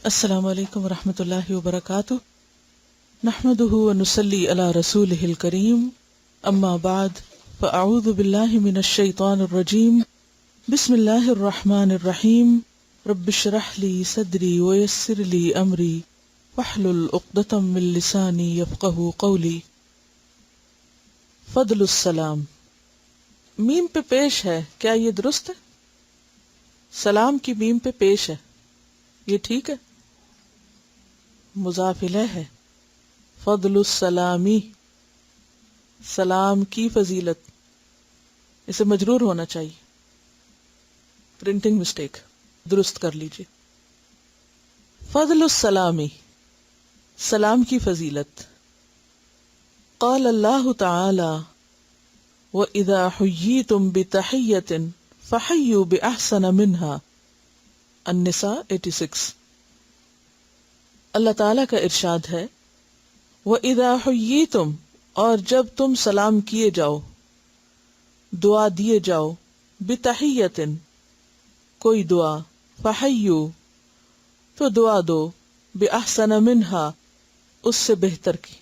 السلام علیکم ورحمۃ اللہ وبرکاتہ، نحمده ونصلی علی رسولہ الکریم، اما بعد فاعوذ باللہ من الشیطان الرجیم، بسم اللہ الرحمن الرحیم، رب اشرح لی صدری ویسر لی امری واحلل عقدۃ من لسانی یفقہوا قولی۔ فضل السلام میم پہ پیش ہے، کیا یہ درست ہے؟ سلام کی میم پہ پیش ہے، یہ ٹھیک ہے؟ مضاف الیہ ہے، فضل السلامی، سلام کی فضیلت، اسے مجرور ہونا چاہیے، پرنٹنگ مسٹیک، درست کر لیجیے۔ فضل السلامی، سلام کی فضیلت۔ قال اللہ تعالی وَإِذَا حُيِّيتُم بِتَحِيَّةٍ فَحَيُّوا بِأَحْسَنَ مِنْهَا، النساء 86۔ اللہ تعالیٰ کا ارشاد ہے، وَإِذَا حُيِّيتُم، اور جب تم سلام کیے جاؤ، دعا دیے جاؤ، بِتَحِيَّةٍ، کوئی دعا، فَحَيُّوا، تو دعا دو، بِأَحْسَنَ مِنْهَا، اس سے بہتر کی۔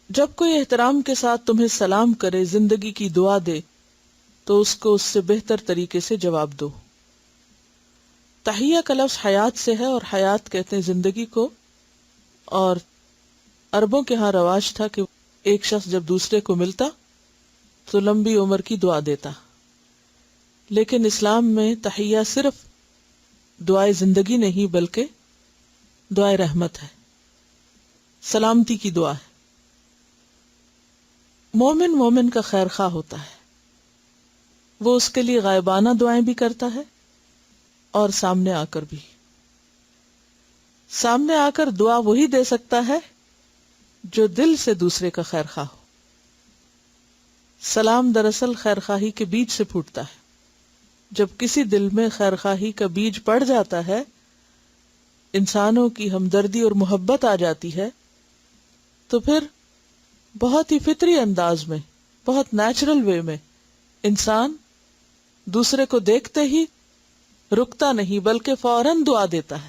جب کوئی احترام کے ساتھ تمہیں سلام کرے، زندگی کی دعا دے، تو اس کو اس سے بہتر طریقے سے جواب دو۔ تحیہ کا لفظ حیات سے ہے، اور حیات کہتے ہیں زندگی کو، اور عربوں کے ہاں رواج تھا کہ ایک شخص جب دوسرے کو ملتا تو لمبی عمر کی دعا دیتا، لیکن اسلام میں تحیہ صرف دعائے زندگی نہیں بلکہ دعائے رحمت ہے، سلامتی کی دعا ہے۔ مومن کا خیر خواہ ہوتا ہے، وہ اس کے لیے غائبانہ دعائیں بھی کرتا ہے اور سامنے آ کر بھی۔ سامنے آ کر دعا وہی دے سکتا ہے جو دل سے دوسرے کا خیر خواہ ہو۔ سلام دراصل خیر خواہی کے بیج سے پھوٹتا ہے۔ جب کسی دل میں خیر خواہی کا بیج پڑ جاتا ہے، انسانوں کی ہمدردی اور محبت آ جاتی ہے، تو پھر بہت ہی فطری انداز میں، بہت نیچرل وے میں انسان دوسرے کو دیکھتے ہی رکتا نہیں بلکہ فوراً دعا دیتا ہے۔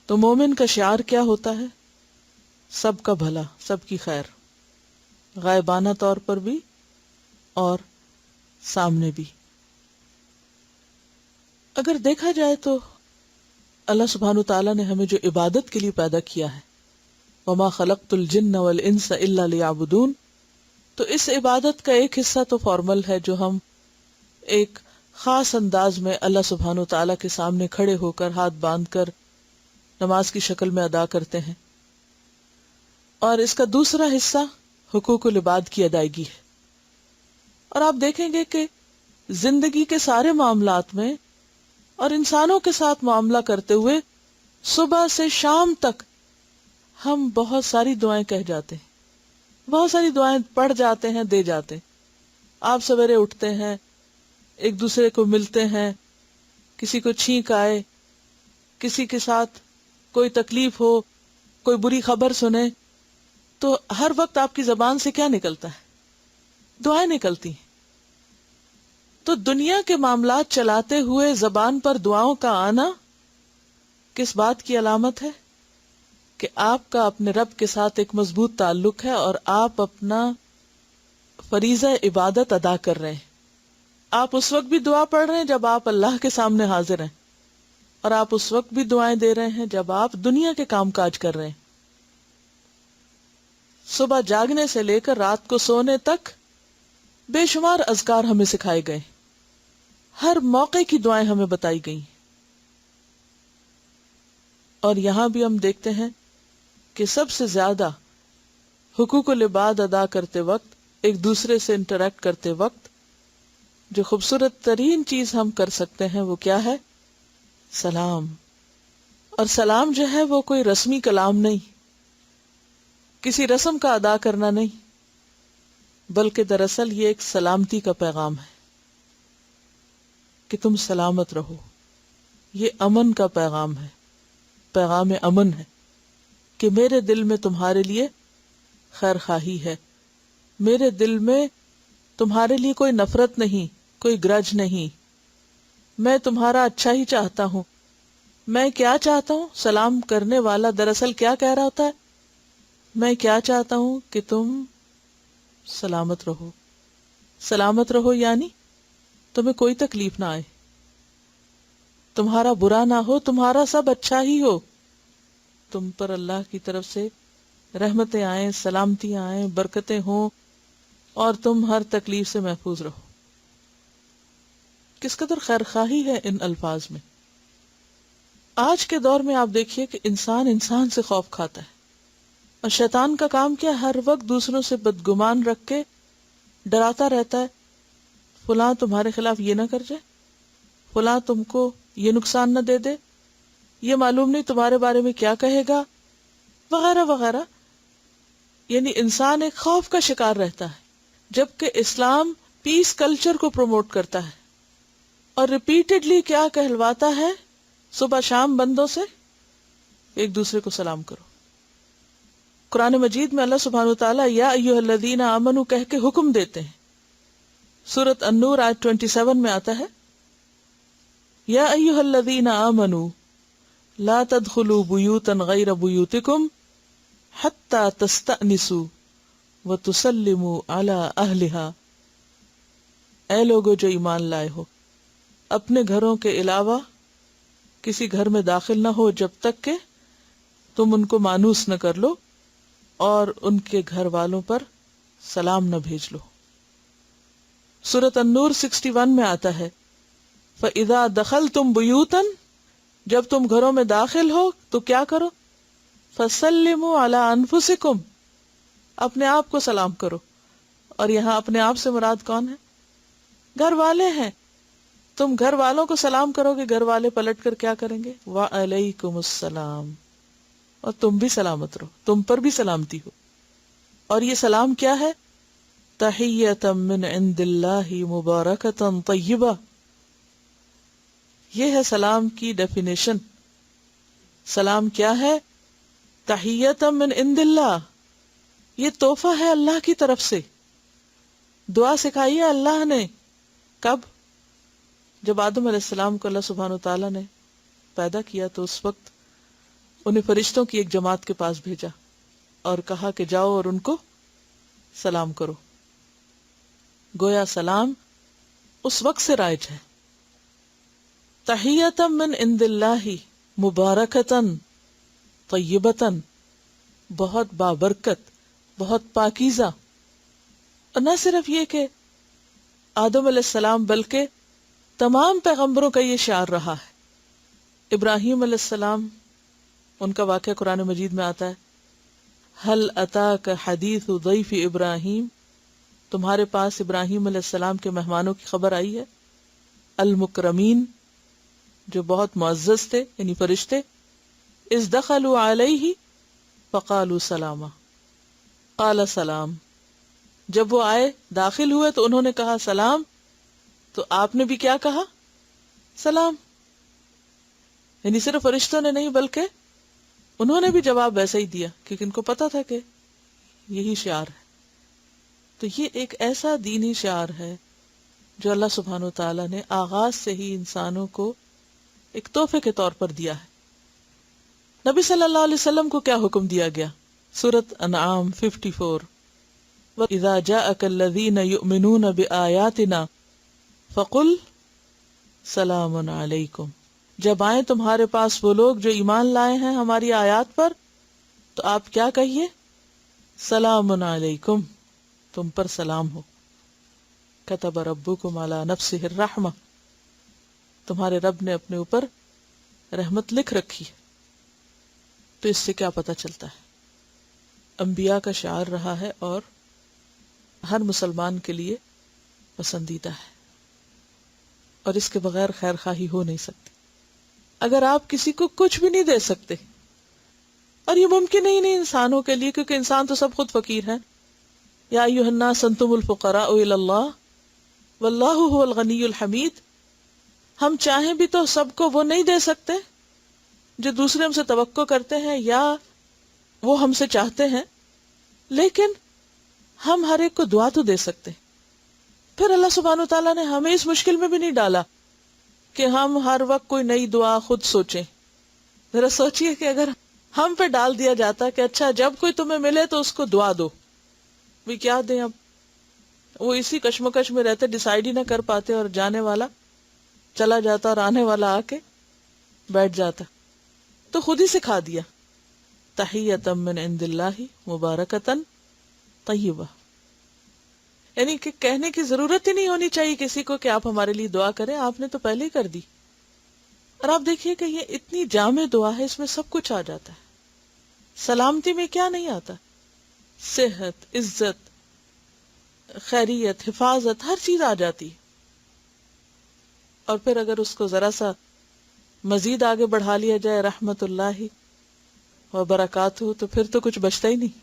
تو مومن کا شعار کیا ہوتا ہے؟ سب کا بھلا، سب کی خیر، غائبانہ طور پر بھی اور سامنے بھی۔ اگر دیکھا جائے تو اللہ سبحانہ وتعالیٰ نے ہمیں جو عبادت کے لیے پیدا کیا ہے، وَمَا خَلَقْتُ الْجِنَّ وَالْإِنسَ إِلَّا لِيَعْبُدُونَ، تو اس عبادت کا ایک حصہ تو فارمل ہے جو ہم ایک خاص انداز میں اللہ سبحانہ وتعالیٰ کے سامنے کھڑے ہو کر ہاتھ باندھ کر نماز کی شکل میں ادا کرتے ہیں، اور اس کا دوسرا حصہ حقوق العباد کی ادائیگی ہے۔ اور آپ دیکھیں گے کہ زندگی کے سارے معاملات میں اور انسانوں کے ساتھ معاملہ کرتے ہوئے صبح سے شام تک ہم بہت ساری دعائیں کہہ جاتے ہیں، بہت ساری دعائیں پڑھ جاتے ہیں، دے جاتے ہیں۔ آپ سویرے اٹھتے ہیں، ایک دوسرے کو ملتے ہیں، کسی کو چھینک آئے، کسی کے ساتھ کوئی تکلیف ہو، کوئی بری خبر سنے، تو ہر وقت آپ کی زبان سے کیا نکلتا ہے؟ دعائیں نکلتی ہیں۔ تو دنیا کے معاملات چلاتے ہوئے زبان پر دعاؤں کا آنا کس بات کی علامت ہے؟ کہ آپ کا اپنے رب کے ساتھ ایک مضبوط تعلق ہے اور آپ اپنا فریضہ عبادت ادا کر رہے ہیں۔ آپ اس وقت بھی دعا پڑھ رہے ہیں جب آپ اللہ کے سامنے حاضر ہیں، اور آپ اس وقت بھی دعائیں دے رہے ہیں جب آپ دنیا کے کام کاج کر رہے ہیں۔ صبح جاگنے سے لے کر رات کو سونے تک بے شمار اذکار ہمیں سکھائے گئے، ہر موقع کی دعائیں ہمیں بتائی گئی، اور یہاں بھی ہم دیکھتے ہیں کہ سب سے زیادہ حقوق العباد ادا کرتے وقت، ایک دوسرے سے انٹریکٹ کرتے وقت جو خوبصورت ترین چیز ہم کر سکتے ہیں وہ کیا ہے؟ سلام۔ اور سلام جو ہے وہ کوئی رسمی کلام نہیں، کسی رسم کا ادا کرنا نہیں، بلکہ دراصل یہ ایک سلامتی کا پیغام ہے کہ تم سلامت رہو۔ یہ امن کا پیغام ہے، پیغام امن ہے کہ میرے دل میں تمہارے لیے خیر خواہی ہے، میرے دل میں تمہارے لیے کوئی نفرت نہیں، کوئی گرج نہیں، میں تمہارا اچھا ہی چاہتا ہوں. میں کیا چاہتا ہوں؟ سلام کرنے والا دراصل کیا کہہ رہا ہوتا ہے؟ میں کیا چاہتا ہوں کہ تم سلامت رہو. سلامت رہو یعنی تمہیں کوئی تکلیف نہ آئے، تمہارا برا نہ ہو، تمہارا سب اچھا ہی ہو، تم پر اللہ کی طرف سے رحمتیں آئیں، سلامتیاں آئیں، برکتیں ہوں، اور تم ہر تکلیف سے محفوظ رہو. کس قدر خیر خواہی ہے ان الفاظ میں. آج کے دور میں آپ دیکھیے کہ انسان سے خوف کھاتا ہے، اور شیطان کا کام کیا؟ ہر وقت دوسروں سے بدگمان رکھ کے ڈراتا رہتا ہے، فلاں تمہارے خلاف یہ نہ کر جائے، فلاں تم کو یہ نقصان نہ دے دے، یہ معلوم نہیں تمہارے بارے میں کیا کہے گا، وغیرہ وغیرہ. یعنی انسان ایک خوف کا شکار رہتا ہے، جبکہ اسلام پیس کلچر کو پروموٹ کرتا ہے اور ریپیٹڈلی کیا کہلواتا ہے؟ صبح شام بندوں سے ایک دوسرے کو سلام کرو. قرآن مجید میں اللہ سبحانہ وتعالیٰ یا ایھا الذین آمنوا کہہ کے حکم دیتے ہیں. سورۃ النور آیت 27 میں آتا ہے یا ایھا الذین آمنوا لا تدخلوا بیوتا غیر بیوتکم حتی تستأنسوا وتسلموا علی اہلہا. اے لوگو جو ایمان لائے ہو، اپنے گھروں کے علاوہ کسی گھر میں داخل نہ ہو جب تک کہ تم ان کو مانوس نہ کر لو اور ان کے گھر والوں پر سلام نہ بھیج لو. سورۃ النور 61 میں آتا ہے فَإِذَا دَخَلْتُمْ بُيُوتًا، جب تم گھروں میں داخل ہو تو کیا کرو؟ فَسَلِّمُوا عَلَىٰ أَنفُسِكُمْ، اپنے آپ کو سلام کرو. اور یہاں اپنے آپ سے مراد کون ہے؟ گھر والے ہیں. تم گھر والوں کو سلام کرو گے، گھر والے پلٹ کر کیا کریں گے؟ وَعَلَيْكُمُ السَّلَامُ، اور تم بھی سلامت رہو، تم پر بھی سلامتی ہو. اور یہ سلام کیا ہے؟ تحیۃ من عند اللہ مبارکۃ طیبہ. یہ ہے سلام کی ڈیفینیشن. سلام کیا ہے؟ تحیۃ من عند اللہ، یہ تحفہ ہے اللہ کی طرف سے. دعا سکھائی ہے اللہ نے. کب؟ جب آدم علیہ السلام کو اللہ سبحانہ تعالیٰ نے پیدا کیا تو اس وقت انہیں فرشتوں کی ایک جماعت کے پاس بھیجا اور کہا کہ جاؤ اور ان کو سلام کرو. گویا سلام اس وقت سے رائج ہے. تحیۃ من عند اللہ مبارکۃ طیبۃ، بہت بابرکت، بہت پاکیزہ. اور نہ صرف یہ کہ آدم علیہ السلام بلکہ تمام پیغمبروں کا یہ شعار رہا ہے. ابراہیم علیہ السلام، ان کا واقعہ قرآن مجید میں آتا ہے هل اتاک حدیث ضیف ابراہیم، تمہارے پاس ابراہیم علیہ السلام کے مہمانوں کی خبر آئی ہے. المکرمین، جو بہت معزز تھے، یعنی فرشتے. اذ دخلوا علیہ فقالوا سلاما، قال سلام، جب وہ آئے داخل ہوئے تو انہوں نے کہا سلام، تو آپ نے بھی کیا کہا؟ سلام. یعنی صرف فرشتوں نے نہیں بلکہ انہوں نے بھی جواب ویسا ہی دیا، کیونکہ ان کو پتا تھا کہ یہی شعار ہے. تو یہ ایک ایسا دینی شعار ہے جو اللہ سبحانہ وتعالیٰ نے آغاز سے ہی انسانوں کو ایک تحفے کے طور پر دیا ہے. نبی صلی اللہ علیہ وسلم کو کیا حکم دیا گیا؟ سورۃ انعام 54 وَإِذَا جَاءَكَ الَّذِينَ يُؤْمِنُونَ بِآيَاتِنَا فَقُلْ سَلَامٌ عَلَيْكُمْ، جب آئیں تمہارے پاس وہ لوگ جو ایمان لائے ہیں ہماری آیات پر تو آپ کیا کہیے؟ سلام علیکم، تم پر سلام ہو. کتب ربکم علی نفسہ الرحمہ، تمہارے رب نے اپنے اوپر رحمت لکھ رکھی ہے. تو اس سے کیا پتہ چلتا ہے؟ انبیاء کا شعار رہا ہے اور ہر مسلمان کے لیے پسندیدہ ہے، اور اس کے بغیر خیر خواہی ہو نہیں سکتی. اگر آپ کسی کو کچھ بھی نہیں دے سکتے، اور یہ ممکن ہی نہیں انسانوں کے لیے، کیونکہ انسان تو سب خود فقیر ہیں. یا ایھا الناس انتم الفقراء الی اللہ واللہ هو الغنی الحمید. ہم چاہیں بھی تو سب کو وہ نہیں دے سکتے جو دوسرے ہم سے توقع کرتے ہیں یا وہ ہم سے چاہتے ہیں، لیکن ہم ہر ایک کو دعا تو دے سکتے. پھر اللہ سبحانہ وتعالیٰ نے ہمیں اس مشکل میں بھی نہیں ڈالا کہ ہم ہر وقت کوئی نئی دعا خود سوچیں. ذرا سوچئے کہ اگر ہم پہ ڈال دیا جاتا کہ اچھا جب کوئی تمہیں ملے تو اس کو دعا دو، بھی کیا دیں؟ اب وہ اسی کشمکش میں رہتے، ڈیسائیڈ ہی نہ کر پاتے، اور جانے والا چلا جاتا اور آنے والا آ کے بیٹھ جاتا. تو خود ہی سکھا دیا، تحیۃ من عند اللہ مبارکۃ طیبہ. یعنی کہ کہنے کی ضرورت ہی نہیں ہونی چاہیے کسی کو کہ آپ ہمارے لیے دعا کریں، آپ نے تو پہلے ہی کر دی. اور آپ دیکھیے کہ یہ اتنی جامع دعا ہے، اس میں سب کچھ آ جاتا ہے. سلامتی میں کیا نہیں آتا؟ صحت، عزت، خیریت، حفاظت، ہر چیز آ جاتی. اور پھر اگر اس کو ذرا سا مزید آگے بڑھا لیا جائے رحمت اللہ و برکاتہ، تو پھر تو کچھ بچتا ہی نہیں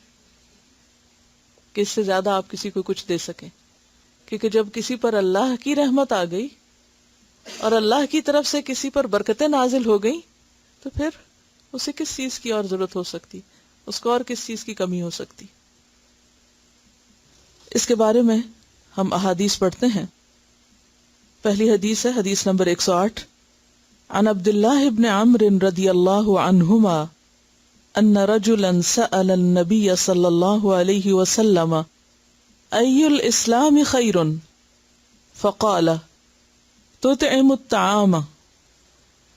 کہ اس سے زیادہ آپ کسی کو کچھ دے سکیں. کیونکہ جب کسی پر اللہ کی رحمت آ گئی اور اللہ کی طرف سے کسی پر برکتیں نازل ہو گئی، تو پھر اسے کس چیز کی اور ضرورت ہو سکتی، اس کو اور کس چیز کی کمی ہو سکتی. اس کے بارے میں ہم احادیث پڑھتے ہیں. پہلی حدیث ہے حدیث نمبر 108. عن عبد الله بن عمرو رضی اللہ عنہما ان رجلا سأل النبي صلی اللہ علیہ وسلم ای الاسلام خیر فقال تطعم الطعام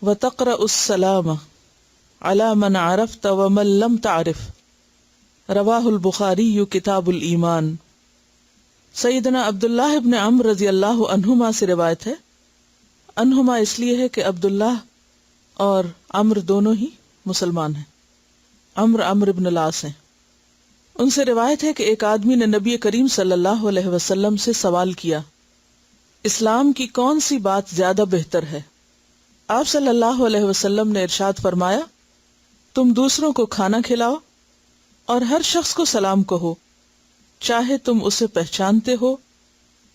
وتقرأ السلام على من عرفت ومن لم تعرف. رواہ البخاری کتاب الایمان. سیدنا عبداللہ ابن عمرو رضی اللہ عنہما سے روایت ہے. عنہما اس لیے ہے کہ عبداللہ اور عمرو دونوں ہی مسلمان ہیں. عمرو ابن العاص ہیں. ان سے روایت ہے کہ ایک آدمی نے نبی کریم صلی اللہ علیہ وسلم سے سوال کیا، اسلام کی کون سی بات زیادہ بہتر ہے؟ آپ صلی اللہ علیہ وسلم نے ارشاد فرمایا، تم دوسروں کو کھانا کھلاؤ اور ہر شخص کو سلام کہو، چاہے تم اسے پہچانتے ہو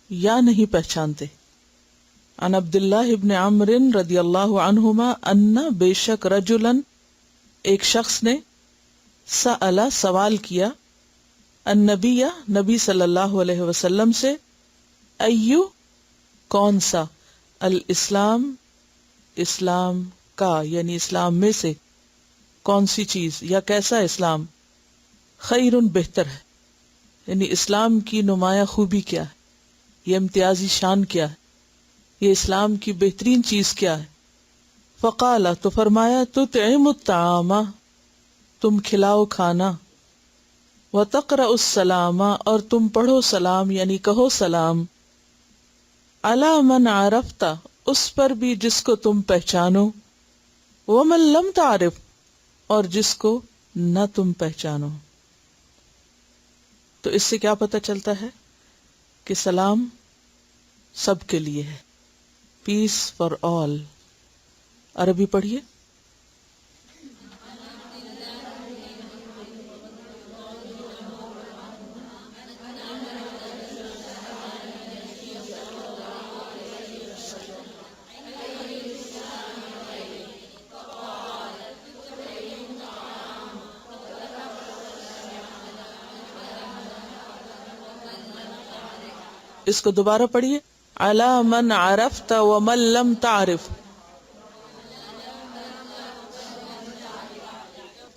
یا نہیں پہچانتے. عن عبداللہ ابن عمرو رضی اللہ عنہما ان بے شک رجلن ایک شخص نے سأل سوال کیا النبی نبی صلی اللہ علیہ وسلم سے ایو کون سا الاسلام اسلام کا یعنی اسلام میں سے کون سی چیز یا کیسا اسلام خیرن بہتر ہے، یعنی اسلام کی نمایاں خوبی کیا ہے، یہ امتیازی شان کیا ہے، یہ اسلام کی بہترین چیز کیا ہے. فقال تو فرمایا تطعم الطعام تم کھلاؤ کھانا، وتقرأ السلام اور تم پڑھو سلام یعنی کہو سلام، علی من عرفت اس پر بھی جس کو تم پہچانو، ومن لم تعرف اور جس کو نہ تم پہچانو. تو اس سے کیا پتہ چلتا ہے کہ سلام سب کے لیے ہے، پیس فار آل. عربی پڑھیے. اس کو دوبارہ پڑھیے. علی من عرفت ومن لم تعرف.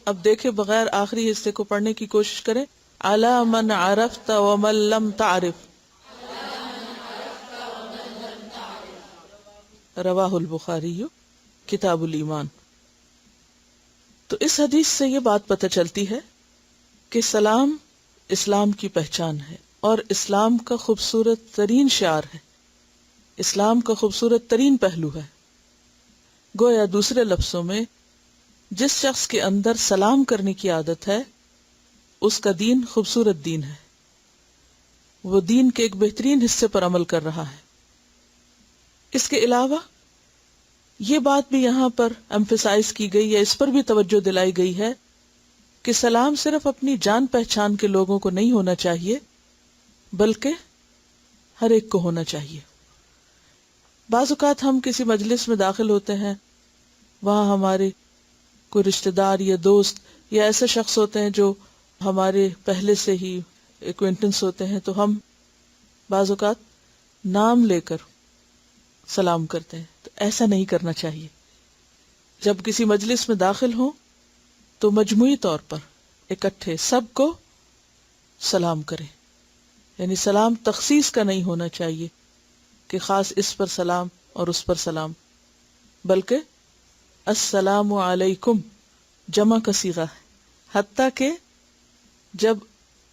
اب دیکھیں بغیر آخری حصے کو پڑھنے کی کوشش کریں. علی من عرفت ومن لم تعرف. رواہ البخاری کتاب الایمان. تو اس حدیث سے یہ بات پتہ چلتی ہے کہ سلام اسلام کی پہچان ہے اور اسلام کا خوبصورت ترین شعار ہے، اسلام کا خوبصورت ترین پہلو ہے. گویا دوسرے لفظوں میں جس شخص کے اندر سلام کرنے کی عادت ہے اس کا دین خوبصورت دین ہے، وہ دین کے ایک بہترین حصے پر عمل کر رہا ہے. اس کے علاوہ یہ بات بھی یہاں پر ایمفیسائز کی گئی یا اس پر بھی توجہ دلائی گئی ہے کہ سلام صرف اپنی جان پہچان کے لوگوں کو نہیں ہونا چاہیے بلکہ ہر ایک کو ہونا چاہیے. بعض اوقات ہم کسی مجلس میں داخل ہوتے ہیں، وہاں ہمارے کوئی رشتہ دار یا دوست یا ایسے شخص ہوتے ہیں جو ہمارے پہلے سے ہی ایکوینٹنس ہوتے ہیں، تو ہم بعض اوقات نام لے کر سلام کرتے ہیں. تو ایسا نہیں کرنا چاہیے. جب کسی مجلس میں داخل ہوں تو مجموعی طور پر اکٹھے سب کو سلام کریں. یعنی سلام تخصیص کا نہیں ہونا چاہیے کہ خاص اس پر سلام اور اس پر سلام، بلکہ السلام علیکم جمع کا صیغہ ہے. حتیٰ کہ جب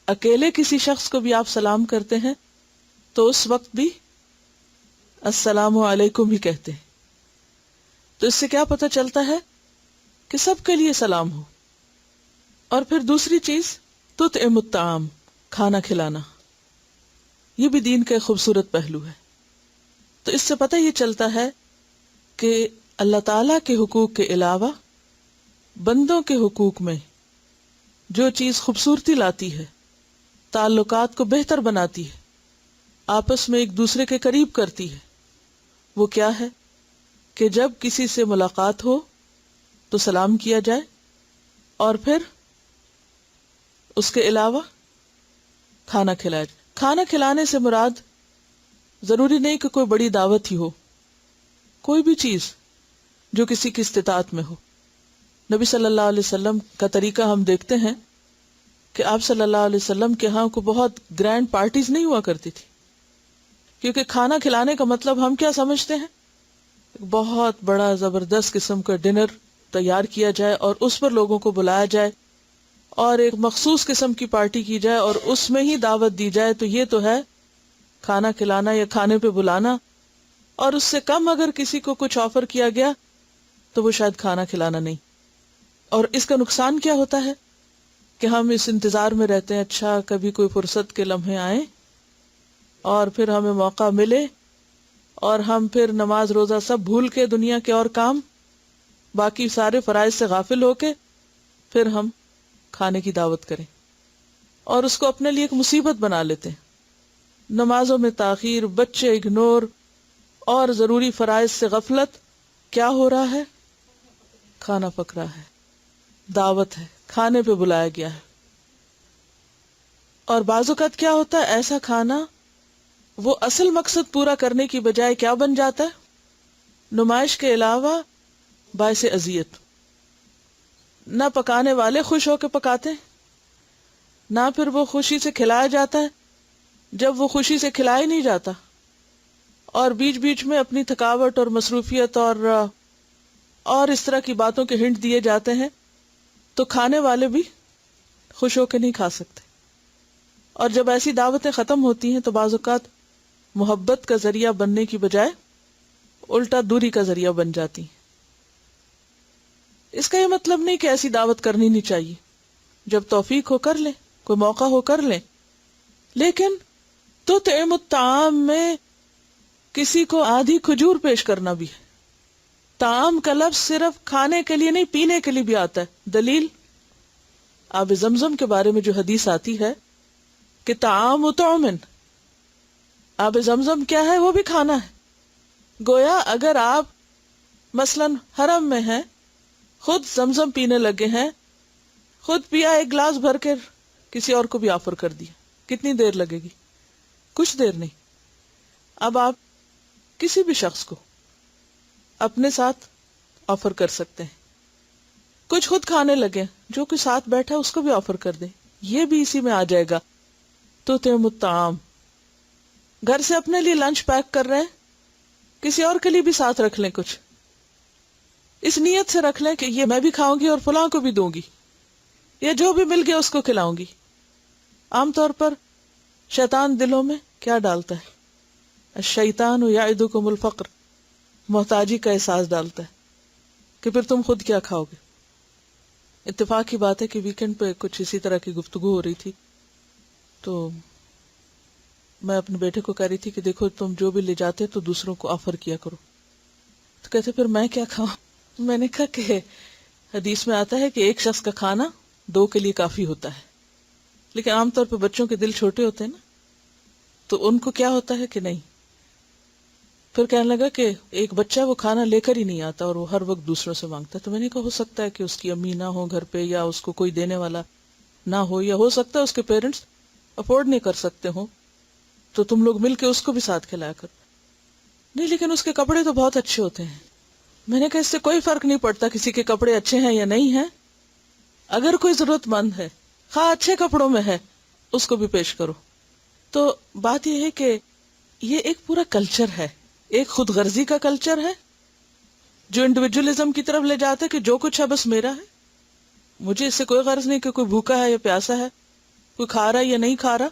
اکیلے کسی شخص کو بھی آپ سلام کرتے ہیں تو اس وقت بھی السلام علیکم ہی کہتے ہیں. تو اس سے کیا پتہ چلتا ہے کہ سب کے لیے سلام ہو. اور پھر دوسری چیز تطعم الطعام، کھانا کھلانا. یہ بھی دین کا ایک خوبصورت پہلو ہے. تو اس سے پتہ یہ چلتا ہے کہ اللہ تعالیٰ کے حقوق کے علاوہ بندوں کے حقوق میں جو چیز خوبصورتی لاتی ہے، تعلقات کو بہتر بناتی ہے، آپس میں ایک دوسرے کے قریب کرتی ہے، وہ کیا ہے کہ جب کسی سے ملاقات ہو تو سلام کیا جائے، اور پھر اس کے علاوہ کھانا کھلایا جائے. کھانا کھلانے سے مراد ضروری نہیں کہ کوئی بڑی دعوت ہی ہو، کوئی بھی چیز جو کسی کی استطاعت میں ہو. نبی صلی اللہ علیہ وسلم کا طریقہ ہم دیکھتے ہیں کہ آپ صلی اللہ علیہ وسلم کے ہاں کو بہت گرینڈ پارٹیز نہیں ہوا کرتی تھی، کیونکہ کھانا کھلانے کا مطلب ہم کیا سمجھتے ہیں، بہت بڑا زبردست قسم کا ڈنر تیار کیا جائے اور اس پر لوگوں کو بلایا جائے اور ایک مخصوص قسم کی پارٹی کی جائے اور اس میں ہی دعوت دی جائے. تو یہ تو ہے کھانا کھلانا یا کھانے پہ بلانا. اور اس سے کم اگر کسی کو کچھ آفر کیا گیا تو وہ شاید کھانا کھلانا نہیں. اور اس کا نقصان کیا ہوتا ہے کہ ہم اس انتظار میں رہتے ہیں اچھا کبھی کوئی فرصت کے لمحے آئیں اور پھر ہمیں موقع ملے اور ہم پھر نماز روزہ سب بھول کے دنیا کے اور کام باقی سارے فرائض سے غافل ہو کے پھر ہم کھانے کی دعوت کریں اور اس کو اپنے لیے ایک مصیبت بنا لیتے ہیں. نمازوں میں تاخیر، بچے اگنور اور ضروری فرائض سے غفلت. کیا ہو رہا ہے؟ کھانا پک رہا ہے، دعوت ہے، کھانے پہ بلایا گیا ہے. اور بعض اوقات کیا ہوتا ہے ایسا کھانا وہ اصل مقصد پورا کرنے کی بجائے کیا بن جاتا ہے، نمائش کے علاوہ باعث اذیت. نہ پکانے والے خوش ہو کے پکاتے نہ پھر وہ خوشی سے کھلایا جاتا ہے جب وہ خوشی سے کھلایا نہیں جاتا، اور بیچ بیچ میں اپنی تھکاوٹ اور مصروفیت اور اس طرح کی باتوں کے ہنٹ دیے جاتے ہیں تو کھانے والے بھی خوش ہو کے نہیں کھا سکتے. اور جب ایسی دعوتیں ختم ہوتی ہیں تو بعض اوقات محبت کا ذریعہ بننے کی بجائے الٹا دوری کا ذریعہ بن جاتی ہیں. اس کا یہ مطلب نہیں کہ ایسی دعوت کرنی نہیں چاہیے، جب توفیق ہو کر لیں، کوئی موقع ہو کر لیں. لیکن تطعم الطعام میں کسی کو آدھی کھجور پیش کرنا بھی ہے. طعام کا لفظ صرف کھانے کے لیے نہیں، پینے کے لیے بھی آتا ہے. دلیل آب زمزم کے بارے میں جو حدیث آتی ہے کہ طعام طعم، آب زمزم کیا ہے؟ وہ بھی کھانا ہے. گویا اگر آپ مثلاً حرم میں ہیں، خود زمزم پینے لگے ہیں، خود پیا ایک گلاس بھر کے کسی اور کو بھی آفر کر دیا، کتنی دیر لگے گی؟ کچھ دیر نہیں. اب آپ کسی بھی شخص کو اپنے ساتھ آفر کر سکتے ہیں. کچھ خود کھانے لگے، جو کوئی ساتھ بیٹھا اس کو بھی آفر کر دیں، یہ بھی اسی میں آ جائے گا. تطعم الطعام. گھر سے اپنے لیے لنچ پیک کر رہے ہیں، کسی اور کے لیے بھی ساتھ رکھ لیں. کچھ اس نیت سے رکھ لیں کہ یہ میں بھی کھاؤں گی اور فلاں کو بھی دوں گی، یا جو بھی مل گیا اس کو کھلاؤں گی. عام طور پر شیطان دلوں میں کیا ڈالتا ہے؟ الشیطان یعدکم الفقر، محتاجی کا احساس ڈالتا ہے کہ پھر تم خود کیا کھاؤ گے. اتفاق کی بات ہے کہ ویکنڈ پہ کچھ اسی طرح کی گفتگو ہو رہی تھی تو میں اپنے بیٹے کو کہہ رہی تھی کہ دیکھو تم جو بھی لے جاتے تو دوسروں کو آفر کیا کرو. تو کہتے پھر میں کیا کھاؤں؟ میں نے کہا کہ حدیث میں آتا ہے کہ ایک شخص کا کھانا دو کے لیے کافی ہوتا ہے، لیکن عام طور پہ بچوں کے دل چھوٹے ہوتے ہیں نا، تو ان کو کیا ہوتا ہے کہ نہیں. پھر کہنے لگا کہ ایک بچہ وہ کھانا لے کر ہی نہیں آتا اور وہ ہر وقت دوسروں سے مانگتا ہے. تو میں نے کہا ہو سکتا ہے کہ اس کی امی نہ ہو گھر پہ، یا اس کو کوئی دینے والا نہ ہو، یا ہو سکتا ہے اس کے پیرنٹس افورڈ نہیں کر سکتے ہوں، تو تم لوگ مل کے اس کو بھی ساتھ کھلایا کرو. نہیں لیکن اس کے کپڑے تو بہت اچھے ہوتے ہیں. میں نے کہا اس سے کوئی فرق نہیں پڑتا کسی کے کپڑے اچھے ہیں یا نہیں ہیں. اگر کوئی ضرورت مند ہے خواہ اچھے کپڑوں میں ہے اس کو بھی پیش کرو. تو بات یہ ہے کہ یہ ایک پورا کلچر ہے, ایک خود غرضی کا کلچر ہے جو انڈیویجولزم کی طرف لے جاتا ہے کہ جو کچھ ہے بس میرا ہے, مجھے اس سے کوئی غرض نہیں کہ کوئی بھوکا ہے یا پیاسا ہے, کوئی کھا رہا ہے یا نہیں کھا رہا,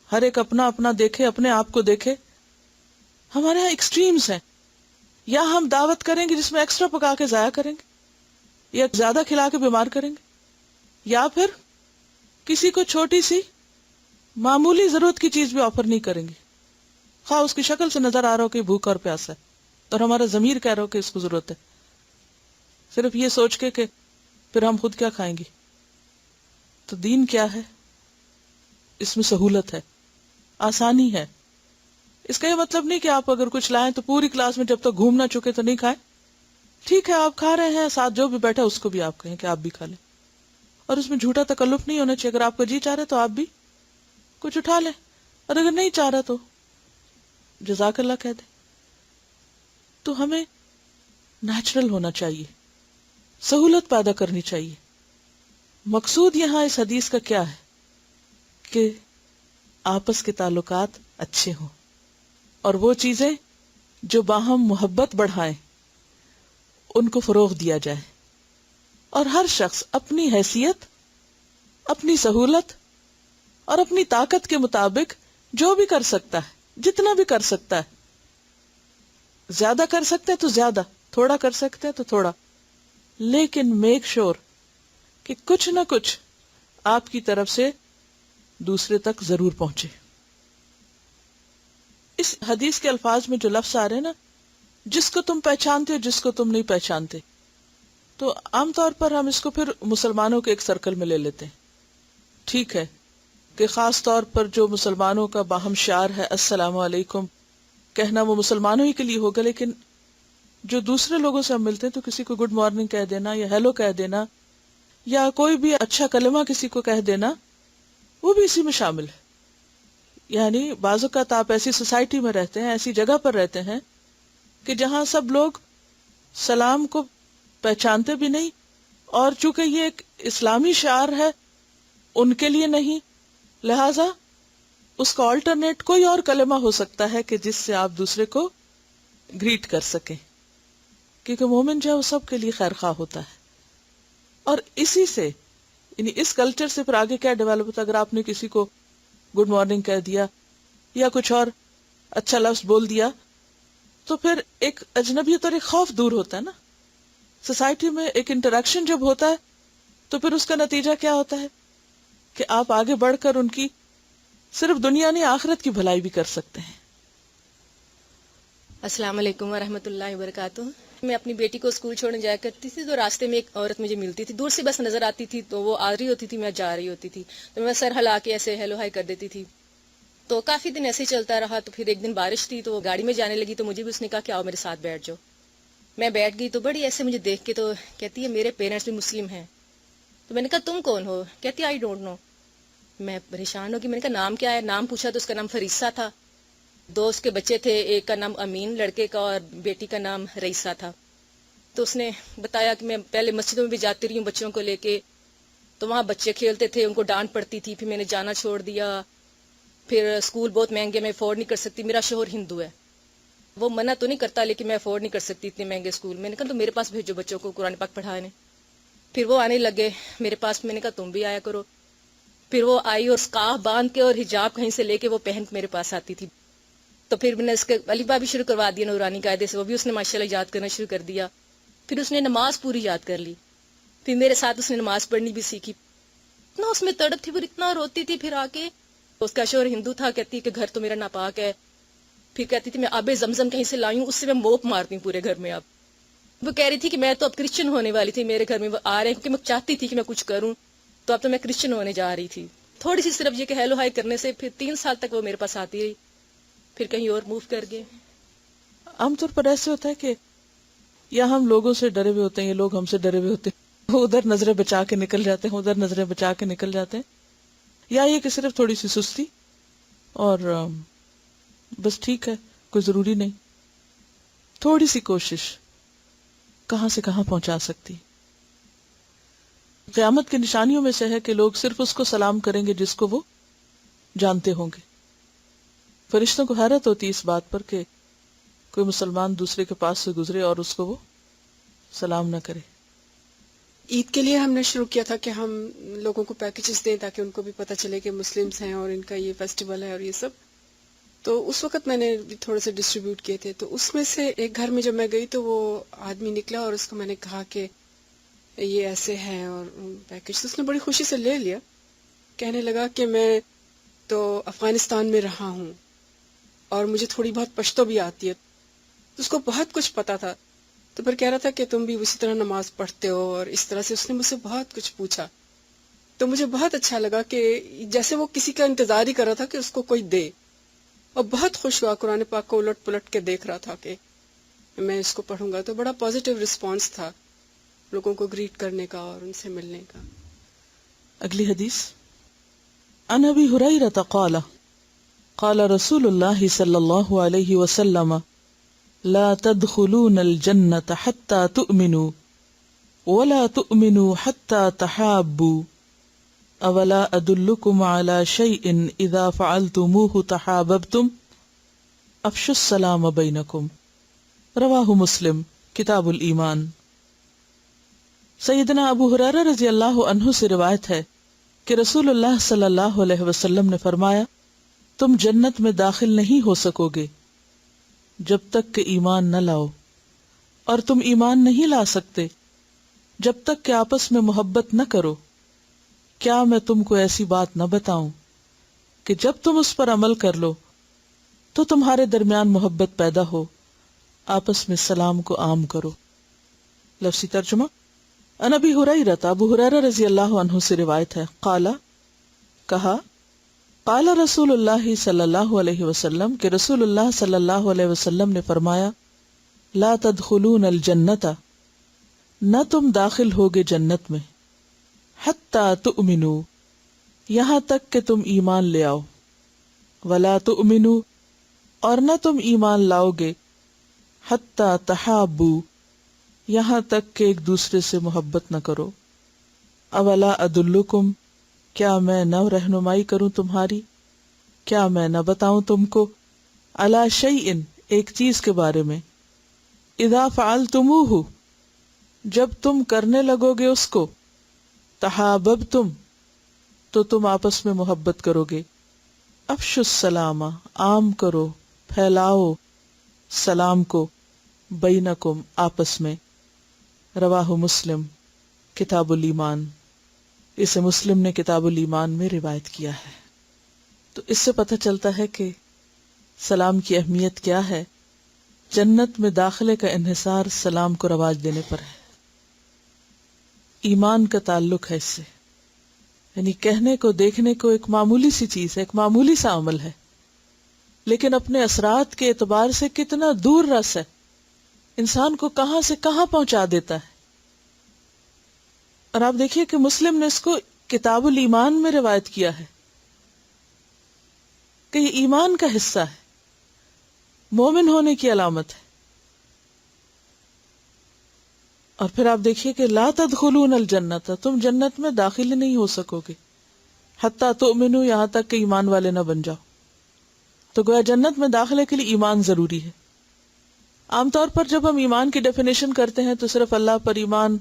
ہر ایک اپنا اپنا دیکھے, اپنے آپ کو دیکھے. ہمارے یہاں ایکسٹریمز ہیں, یا ہم دعوت کریں گے جس میں ایکسٹرا پکا کے ضائع کریں گے, یا زیادہ کھلا کے بیمار کریں گے, یا پھر کسی کو چھوٹی سی معمولی ضرورت کی چیز بھی آفر نہیں کریں گے, خواہ اس کی شکل سے نظر آ رہا ہو کہ بھوکا اور پیاسا ہے اور ہمارا ضمیر کہہ رہا ہو کہ اس کو ضرورت ہے, صرف یہ سوچ کے کہ پھر ہم خود کیا کھائیں گے. تو دین کیا ہے؟ اس میں سہولت ہے, آسانی ہے. اس کا یہ مطلب نہیں کہ آپ اگر کچھ لائیں تو پوری کلاس میں جب تک گھوم نہ چکے تو نہیں کھائیں. ٹھیک ہے آپ کھا رہے ہیں, ساتھ جو بھی بیٹھا اس کو بھی آپ کہیں کہ آپ بھی کھا لیں, اور اس میں جھوٹا تکلف نہیں ہونا چاہیے. اگر آپ کا جی چاہ رہے تو آپ بھی کچھ اٹھا لیں, اور اگر نہیں چاہ رہا تو جزاک اللہ کہہ دیں. تو ہمیں نیچرل ہونا چاہیے, سہولت پیدا کرنی چاہیے. مقصود یہاں اس حدیث کا کیا ہے کہ آپس کے تعلقات اچھے ہوں, اور وہ چیزیں جو باہم محبت بڑھائیں ان کو فروغ دیا جائے, اور ہر شخص اپنی حیثیت, اپنی سہولت اور اپنی طاقت کے مطابق جو بھی کر سکتا ہے, جتنا بھی کر سکتا ہے, زیادہ کر سکتے ہیں تو زیادہ, تھوڑا کر سکتے ہیں تو تھوڑا, لیکن میک شور کہ کچھ نہ کچھ آپ کی طرف سے دوسرے تک ضرور پہنچے. اس حدیث کے الفاظ میں جو لفظ آ رہے ہیں نا, جس کو تم پہچانتے ہو جس کو تم نہیں پہچانتے, تو عام طور پر ہم اس کو پھر مسلمانوں کے ایک سرکل میں لے لیتے ہیں. ٹھیک ہے کہ خاص طور پر جو مسلمانوں کا باہم شعار ہے السلام علیکم کہنا, وہ مسلمانوں ہی کے لیے ہوگا, لیکن جو دوسرے لوگوں سے ہم ملتے ہیں تو کسی کو گڈ مارننگ کہہ دینا یا ہیلو کہہ دینا یا کوئی بھی اچھا کلمہ کسی کو کہہ دینا, وہ بھی اسی میں شامل ہے. یعنی بعض اوقات آپ ایسی سوسائٹی میں رہتے ہیں, ایسی جگہ پر رہتے ہیں کہ جہاں سب لوگ سلام کو پہچانتے بھی نہیں, اور چونکہ یہ ایک اسلامی شعار ہے ان کے لیے نہیں, لہذا اس کا آلٹرنیٹ کوئی اور کلمہ ہو سکتا ہے کہ جس سے آپ دوسرے کو گریٹ کر سکیں, کیونکہ مومن جو ہے وہ سب کے لیے خیر خواہ ہوتا ہے. اور اسی سے یعنی اس کلچر سے پھر آگے کیا ڈیولپ ہوتا ہے, اگر آپ نے کسی کو گڈ مارننگ کہہ دیا یا کچھ اور اچھا لفظ بول دیا تو پھر ایک اجنبیت اور ایک خوف دور ہوتا ہے نا. سوسائٹی میں ایک انٹریکشن جب ہوتا ہے تو پھر اس کا نتیجہ کیا ہوتا ہے کہ آپ آگے بڑھ کر ان کی صرف دنیا نہیں آخرت کی بھلائی بھی کر سکتے ہیں. السلام علیکم ورحمۃ اللہ وبرکاتہ. میں اپنی بیٹی کو اسکول چھوڑنے جایا کرتی تھی تو راستے میں ایک عورت مجھے ملتی تھی, دور سے بس نظر آتی تھی, تو وہ آ رہی ہوتی تھی, میں جا رہی ہوتی تھی, تو میں سر ہلا کے ایسے ہیلو ہائی کر دیتی تھی. تو کافی دن ایسے ہی چلتا رہا. تو پھر ایک دن بارش تھی تو وہ گاڑی میں جانے لگی, تو مجھے بھی اس نے کہا کہ آؤ میرے ساتھ بیٹھ جاؤ. میں بیٹھ گئی تو بڑی ایسے مجھے دیکھ کے تو کہتی ہے میرے پیرنٹس بھی مسلم ہیں. تو میں نے کہا تم کون ہو؟ کہتی آئی ڈونٹ نو. میں پریشان ہو گئی, میں نے کہا نام کیا ہے؟ نام پوچھا تو اس کا نام فریسہ تھا. 2 اس کے بچے تھے, ایک کا نام امین لڑکے کا اور بیٹی کا نام رئیسہ تھا. تو اس نے بتایا کہ میں پہلے مسجدوں میں بھی جاتی رہی ہوں بچوں کو لے کے, تو وہاں بچے کھیلتے تھے, ان کو ڈانٹ پڑتی تھی, پھر میں نے جانا چھوڑ دیا. پھر اسکول بہت مہنگے, میں افورڈ نہیں کر سکتی, میرا شوہر ہندو ہے, وہ منع تو نہیں کرتا لیکن میں افورڈ نہیں کر سکتی اتنے مہنگے اسکول. میں نے کہا تو میرے پاس بھیجو بچوں کو قرآن پاک پڑھانے. پھر وہ آنے لگے میرے پاس, میں نے کہا تم بھی آیا کرو. پھر وہ آئی اور اسکارف باندھ کے اور حجاب کہیں سے لے کے وہ پہن میرے پاس آتی تھی. تو پھر میں نے اس کے الفبا بھی شروع کروا دیا نورانی قاعدے سے, وہ بھی اس نے ماشاءاللہ یاد کرنا شروع کر دیا. پھر اس نے نماز پوری یاد کر لی. پھر میرے ساتھ اس نے نماز پڑھنی بھی سیکھی. اتنا اس میں تڑپ تھی, پھر اتنا روتی تھی. پھر آ کے اس کا شوہر ہندو تھا, کہتی کہ گھر تو میرا ناپاک ہے. پھر کہتی تھی میں آب زمزم کہیں سے لائی ہوں, اس سے میں موپ مارتی ہوں پورے گھر میں. اب وہ کہہ رہی تھی کہ میں تو اب کرسچن ہونے والی تھی, میرے گھر میں وہ آ رہے ہیں کیونکہ میں چاہتی تھی کہ میں کچھ کروں, تو اب تو میں کرسچن ہونے جا رہی تھی. تھوڑی سی صرف یہ کہ ہیلو ہائی کرنے سے پھر 3 سال تک وہ میرے پاس آتی رہی, پھر کہیں اور موو کر گئے. عام طور پر ایسے ہوتا ہے کہ یا ہم لوگوں سے ڈرے ہوئے ہوتے ہیں, یہ لوگ ہم سے ڈرے ہوئے ہوتے ہیں, وہ ادھر نظریں بچا کے نکل جاتے ہیں, ادھر نظریں بچا کے نکل جاتے ہیں, یا یہ کہ صرف تھوڑی سی سستی اور بس ٹھیک ہے کوئی ضروری نہیں. تھوڑی سی کوشش کہاں سے کہاں پہنچا سکتی. قیامت کی نشانیوں میں سے ہے کہ لوگ صرف اس کو سلام کریں گے جس کو وہ جانتے ہوں گے. فرشتوں کو حیرت ہوتی ہے اس بات پر کہ کوئی مسلمان دوسرے کے پاس سے گزرے اور اس کو وہ سلام نہ کرے. عید کے لیے ہم نے شروع کیا تھا کہ ہم لوگوں کو پیکیجز دیں تاکہ ان کو بھی پتہ چلے کہ مسلمز ہیں اور ان کا یہ فیسٹیول ہے اور یہ سب. تو اس وقت میں نے تھوڑے سے ڈسٹریبیوٹ کیے تھے. تو اس میں سے ایک گھر میں جب میں گئی تو وہ آدمی نکلا اور اس کو میں نے کہا کہ یہ ایسے ہے اور پیکیج. تو اس نے بڑی خوشی سے لے لیا. کہنے لگا کہ میں تو افغانستان میں رہا ہوں اور مجھے تھوڑی بہت پشتو بھی آتی ہے. تو اس کو بہت کچھ پتا تھا. تو پھر کہہ رہا تھا کہ تم بھی اسی طرح نماز پڑھتے ہو اور اس طرح سے اس نے مجھ سے بہت کچھ پوچھا. تو مجھے بہت اچھا لگا کہ جیسے وہ کسی کا انتظار ہی کر رہا تھا کہ اس کو کوئی دے. اور بہت خوش ہوا, قرآن پاک کو الٹ پلٹ کے دیکھ رہا تھا کہ میں اس کو پڑھوں گا. تو بڑا پازیٹیو رسپانس تھا لوگوں کو گریٹ کرنے کا اور ان سے ملنے کا. اگلی حدیث عن ابی ہریرہ قال قال رسول اللہ صلی اللہ علیہ وسلم لا تدخلون الجنة حتى تؤمنوا ولا تؤمنوا حتى تحابوا اولا ادلکم على شیء اذا فعلتموه تحاببتم افشوا السلام بینکم. رواہ مسلم کتاب الایمان. سیدنا ابو ہریرہ رضی اللہ عنہ سے روایت ہے کہ رسول اللہ صلی اللہ علیہ وسلم نے فرمایا تم جنت میں داخل نہیں ہو سکو گے جب تک کہ ایمان نہ لاؤ, اور تم ایمان نہیں لا سکتے جب تک کہ آپس میں محبت نہ کرو. کیا میں تم کو ایسی بات نہ بتاؤں کہ جب تم اس پر عمل کر لو تو تمہارے درمیان محبت پیدا ہو, آپس میں سلام کو عام کرو. لفظی ترجمہ عن ابی ہریرہ, ابو ہریرہ رضی اللہ عنہ سے روایت ہے, قال کہا قال رسول اللہ صلی اللہ علیہ وسلم کہ رسول اللہ صلی اللہ علیہ وسلم نے فرمایا لا تدخلون الجنت نہ تم داخل ہوگے جنت میں حتی تؤمنوا یہاں تک کہ تم ایمان لے آؤ, ولا تؤمنوا اور نہ تم ایمان لاؤ گے حتی تحابوا یہاں تک کہ ایک دوسرے سے محبت نہ کرو. اولا ادلکم کیا میں نہ رہنمائی کروں تمہاری, کیا میں نہ بتاؤں تم کو علی شیء ایک چیز کے بارے میں اذا فعلتموہ جب تم کرنے لگو گے اس کو تحاببتم تو تم آپس میں محبت کرو گے. افشوا السلام عام کرو, پھیلاؤ سلام کو, بینکم آپس میں. رواہ مسلم کتاب الایمان. اسے مسلم نے کتاب الایمان میں روایت کیا ہے. تو اس سے پتہ چلتا ہے کہ سلام کی اہمیت کیا ہے. جنت میں داخلے کا انحصار سلام کو رواج دینے پر ہے. ایمان کا تعلق ہے اس سے, یعنی کہنے کو دیکھنے کو ایک معمولی سی چیز ہے, ایک معمولی سا عمل ہے, لیکن اپنے اثرات کے اعتبار سے کتنا دور رس ہے, انسان کو کہاں سے کہاں پہنچا دیتا ہے. اور آپ دیکھیے کہ مسلم نے اس کو کتاب الایمان میں روایت کیا ہے کہ یہ ایمان کا حصہ ہے, مومن ہونے کی علامت ہے. اور پھر آپ دیکھیے کہ لا تدخلون الجنت تم جنت میں داخل ہی نہیں ہو سکو گے حتی تؤمنوا یہاں تک کہ ایمان والے نہ بن جاؤ. تو گویا جنت میں داخلے کے لیے ایمان ضروری ہے. عام طور پر جب ہم ایمان کی ڈیفینیشن کرتے ہیں تو صرف اللہ پر ایمان,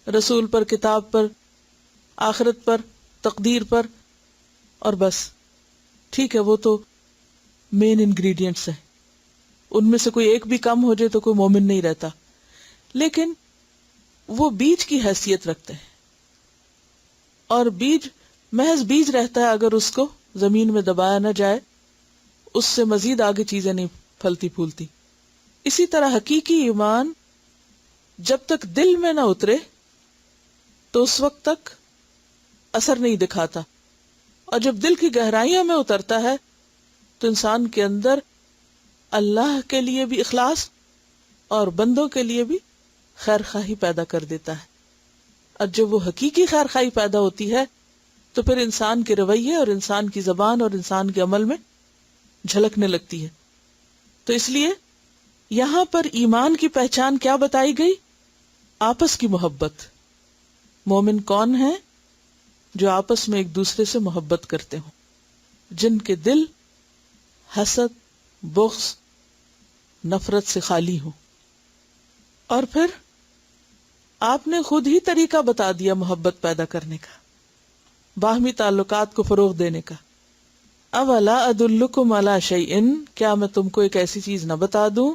رسول پر, کتاب پر, آخرت پر, تقدیر پر, اور بس. ٹھیک ہے, وہ تو مین انگریڈینٹس ہیں, ان میں سے کوئی ایک بھی کم ہو جائے تو کوئی مومن نہیں رہتا. لیکن وہ بیج کی حیثیت رکھتے ہیں, اور بیج محض بیج رہتا ہے اگر اس کو زمین میں دبایا نہ جائے, اس سے مزید آگے چیزیں نہیں پھلتی پھولتی. اسی طرح حقیقی ایمان جب تک دل میں نہ اترے تو اس وقت تک اثر نہیں دکھاتا, اور جب دل کی گہرائیوں میں اترتا ہے تو انسان کے اندر اللہ کے لیے بھی اخلاص اور بندوں کے لیے بھی خیر خواہی پیدا کر دیتا ہے. اور جب وہ حقیقی خیر خواہی پیدا ہوتی ہے تو پھر انسان کے رویے اور انسان کی زبان اور انسان کے عمل میں جھلکنے لگتی ہے. تو اس لیے یہاں پر ایمان کی پہچان کیا بتائی گئی؟ آپس کی محبت. مومن کون ہیں؟ جو آپس میں ایک دوسرے سے محبت کرتے ہوں، جن کے دل حسد، بغض، نفرت سے خالی ہوں. اور پھر آپ نے خود ہی طریقہ بتا دیا محبت پیدا کرنے کا، باہمی تعلقات کو فروغ دینے کا. اولا ادلکم علی شیء، کیا میں تم کو ایک ایسی چیز نہ بتا دوں،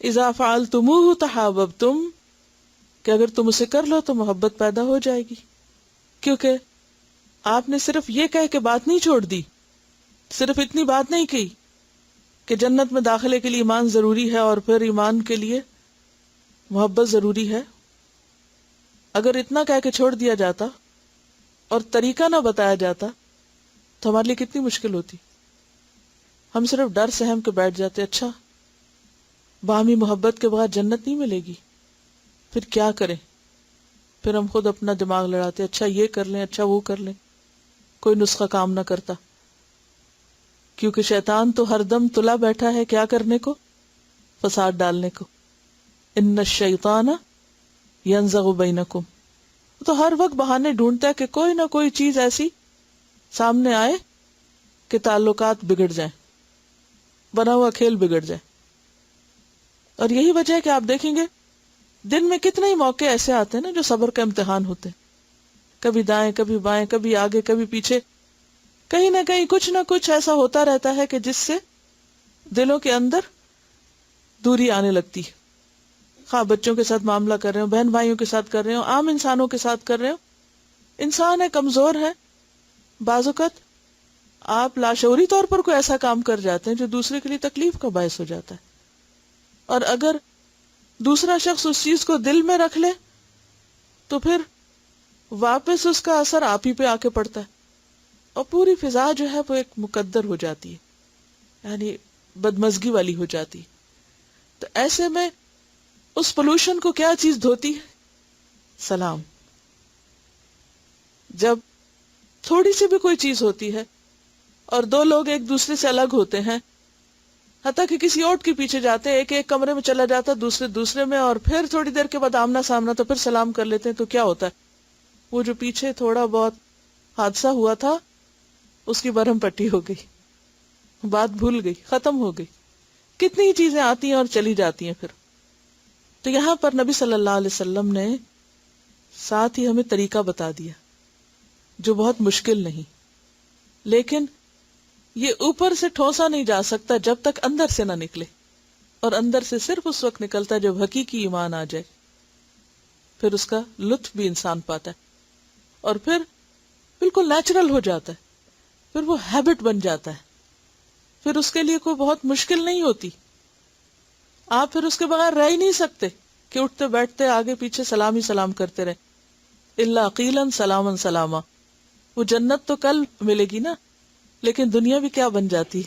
اذا فعلتموہ تحاببتم، کہ اگر تم اسے کر لو تو محبت پیدا ہو جائے گی. کیونکہ آپ نے صرف یہ کہہ کے بات نہیں چھوڑ دی، صرف اتنی بات نہیں کی کہ جنت میں داخلے کے لیے ایمان ضروری ہے اور پھر ایمان کے لیے محبت ضروری ہے. اگر اتنا کہہ کے چھوڑ دیا جاتا اور طریقہ نہ بتایا جاتا تو ہمارے لیے کتنی مشکل ہوتی. ہم صرف ڈر سہم کے بیٹھ جاتے، اچھا باہمی محبت کے بعد جنت نہیں ملے گی، پھر کیا کریں؟ پھر ہم خود اپنا دماغ لڑاتے، اچھا یہ کر لیں، اچھا وہ کر لیں. کوئی نسخہ کام نہ کرتا، کیونکہ شیطان تو ہر دم تلا بیٹھا ہے کیا کرنے کو؟ فساد ڈالنے کو. ان الشیطان ینزغ بینکم، تو ہر وقت بہانے ڈھونڈتا ہے کہ کوئی نہ کوئی چیز ایسی سامنے آئے کہ تعلقات بگڑ جائیں، بنا ہوا کھیل بگڑ جائے. اور یہی وجہ ہے کہ آپ دیکھیں گے دن میں کتنے ہی موقع ایسے آتے ہیں نا جو صبر کا امتحان ہوتے ہیں. کبھی دائیں، کبھی بائیں، کبھی آگے، کبھی پیچھے، کہیں نہ کہیں کچھ نہ کچھ ایسا ہوتا رہتا ہے کہ جس سے دلوں کے اندر دوری آنے لگتی ہے. خواہ بچوں کے ساتھ معاملہ کر رہے ہو، بہن بھائیوں کے ساتھ کر رہے ہو، عام انسانوں کے ساتھ کر رہے ہو. انسان ہے، کمزور ہے، بعض اوقات آپ لاشعوری طور پر کوئی ایسا کام کر جاتے ہیں جو دوسرے کے لیے تکلیف کا باعث ہو جاتا ہے. اور اگر دوسرا شخص اس چیز کو دل میں رکھ لے تو پھر واپس اس کا اثر آپ ہی پہ آ کے پڑتا ہے اور پوری فضا جو ہے وہ ایک مقدر ہو جاتی ہے، یعنی بدمزگی والی ہو جاتی. تو ایسے میں اس پولوشن کو کیا چیز دھوتی ہے؟ سلام. جب تھوڑی سی بھی کوئی چیز ہوتی ہے اور دو لوگ ایک دوسرے سے الگ ہوتے ہیں، حتیٰ کہ کسی اوٹ کے پیچھے جاتے ہیں، ایک ایک کمرے میں چلا جاتا دوسرے میں، اور پھر تھوڑی دیر کے بعد آمنا سامنا، تو پھر سلام کر لیتے ہیں. تو کیا ہوتا ہے؟ وہ جو پیچھے تھوڑا بہت حادثہ ہوا تھا اس کی برہم پٹی ہو گئی، بات بھول گئی، ختم ہو گئی. کتنی چیزیں آتی ہیں اور چلی جاتی ہیں پھر. تو یہاں پر نبی صلی اللہ علیہ وسلم نے ساتھ ہی ہمیں طریقہ بتا دیا جو بہت مشکل نہیں، لیکن یہ اوپر سے ٹھوسا نہیں جا سکتا جب تک اندر سے نہ نکلے، اور اندر سے صرف اس وقت نکلتا ہے جب حقیقی ایمان آ جائے. پھر اس کا لطف بھی انسان پاتا ہے اور پھر بالکل نیچرل ہو جاتا ہے، پھر وہ ہیبٹ بن جاتا ہے، پھر اس کے لیے کوئی بہت مشکل نہیں ہوتی. آپ پھر اس کے بغیر رہ ہی نہیں سکتے کہ اٹھتے بیٹھتے آگے پیچھے سلام ہی سلام کرتے رہے. الا قیلا سلاما سلاما. وہ جنت تو کل ملے گی نا، لیکن دنیا بھی کیا بن جاتی؟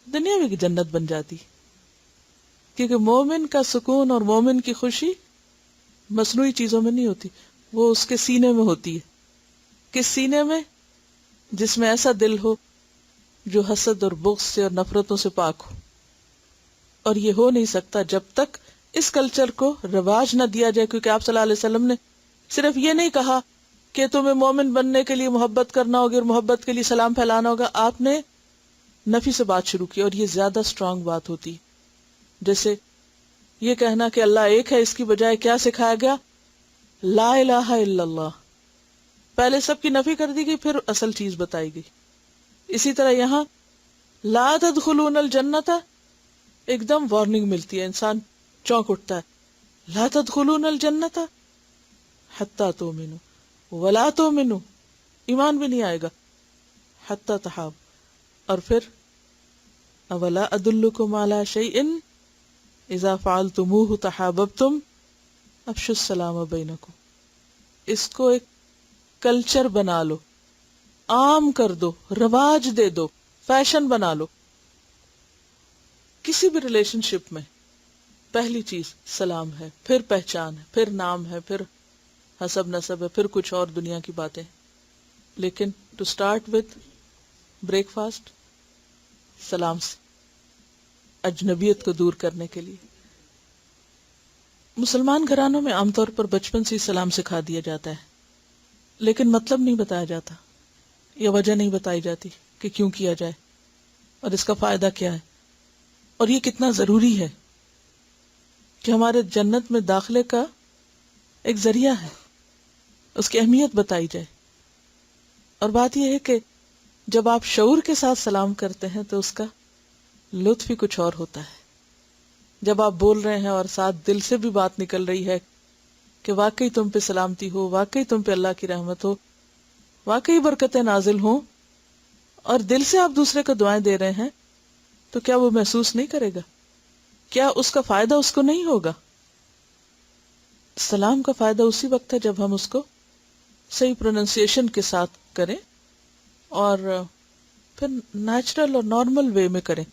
دنیا بھی جنت بن جاتی، کیونکہ مومن کا سکون اور مومن کی خوشی مصنوعی چیزوں میں نہیں ہوتی، وہ اس کے سینے میں ہوتی ہے. کس سینے میں؟ جس میں ایسا دل ہو جو حسد اور بغض سے اور نفرتوں سے پاک ہو. اور یہ ہو نہیں سکتا جب تک اس کلچر کو رواج نہ دیا جائے، کیونکہ آپ صلی اللہ علیہ وسلم نے صرف یہ نہیں کہا کہ تمہیں مومن بننے کے لیے محبت کرنا ہوگی اور محبت کے لیے سلام پھیلانا ہوگا. آپ نے نفی سے بات شروع کی، اور یہ زیادہ سٹرونگ بات ہوتی. جیسے یہ کہنا کہ اللہ ایک ہے، اس کی بجائے کیا سکھایا گیا؟ لا الہ الا اللہ. پہلے سب کی نفی کر دی گئی، پھر اصل چیز بتائی گئی. اسی طرح یہاں لا تدخلون الجنت، ایک دم وارننگ ملتی ہے، انسان چونک اٹھتا ہے. لا تدخلون الجنت حتی تؤمنوا ولا تؤمنوا، ایمان بھی نہیں آئے گا، حتی تحاب. اور پھر اولا ادلکم علی شیء اذا فعلتموہ تحاببتم افشوا السلام بینکم. اس کو ایک کلچر بنا لو، عام کر دو، رواج دے دو، فیشن بنا لو. کسی بھی ریلیشن شپ میں پہلی چیز سلام ہے، پھر پہچان ہے، پھر نام ہے، پھر حسب نسب ہے، پھر کچھ اور دنیا کی باتیں. لیکن to start with breakfast سلام سے. اجنبیت کو دور کرنے کے لیے. مسلمان گھرانوں میں عام طور پر بچپن سے ہی سلام سکھا دیا جاتا ہے، لیکن مطلب نہیں بتایا جاتا یا وجہ نہیں بتائی جاتی کہ کیوں کیا جائے اور اس کا فائدہ کیا ہے اور یہ کتنا ضروری ہے کہ ہمارے جنت میں داخلے کا ایک ذریعہ ہے، اس کی اہمیت بتائی جائے. اور بات یہ ہے کہ جب آپ شعور کے ساتھ سلام کرتے ہیں تو اس کا لطف ہی کچھ اور ہوتا ہے. جب آپ بول رہے ہیں اور ساتھ دل سے بھی بات نکل رہی ہے کہ واقعی تم پہ سلامتی ہو، واقعی تم پہ اللہ کی رحمت ہو، واقعی برکتیں نازل ہوں، اور دل سے آپ دوسرے کو دعائیں دے رہے ہیں، تو کیا وہ محسوس نہیں کرے گا؟ کیا اس کا فائدہ اس کو نہیں ہوگا؟ سلام کا فائدہ اسی وقت ہے جب ہم اس کو صحیح پروننسیشن کے ساتھ کریں اور پھر نیچرل اور نارمل وے میں کریں.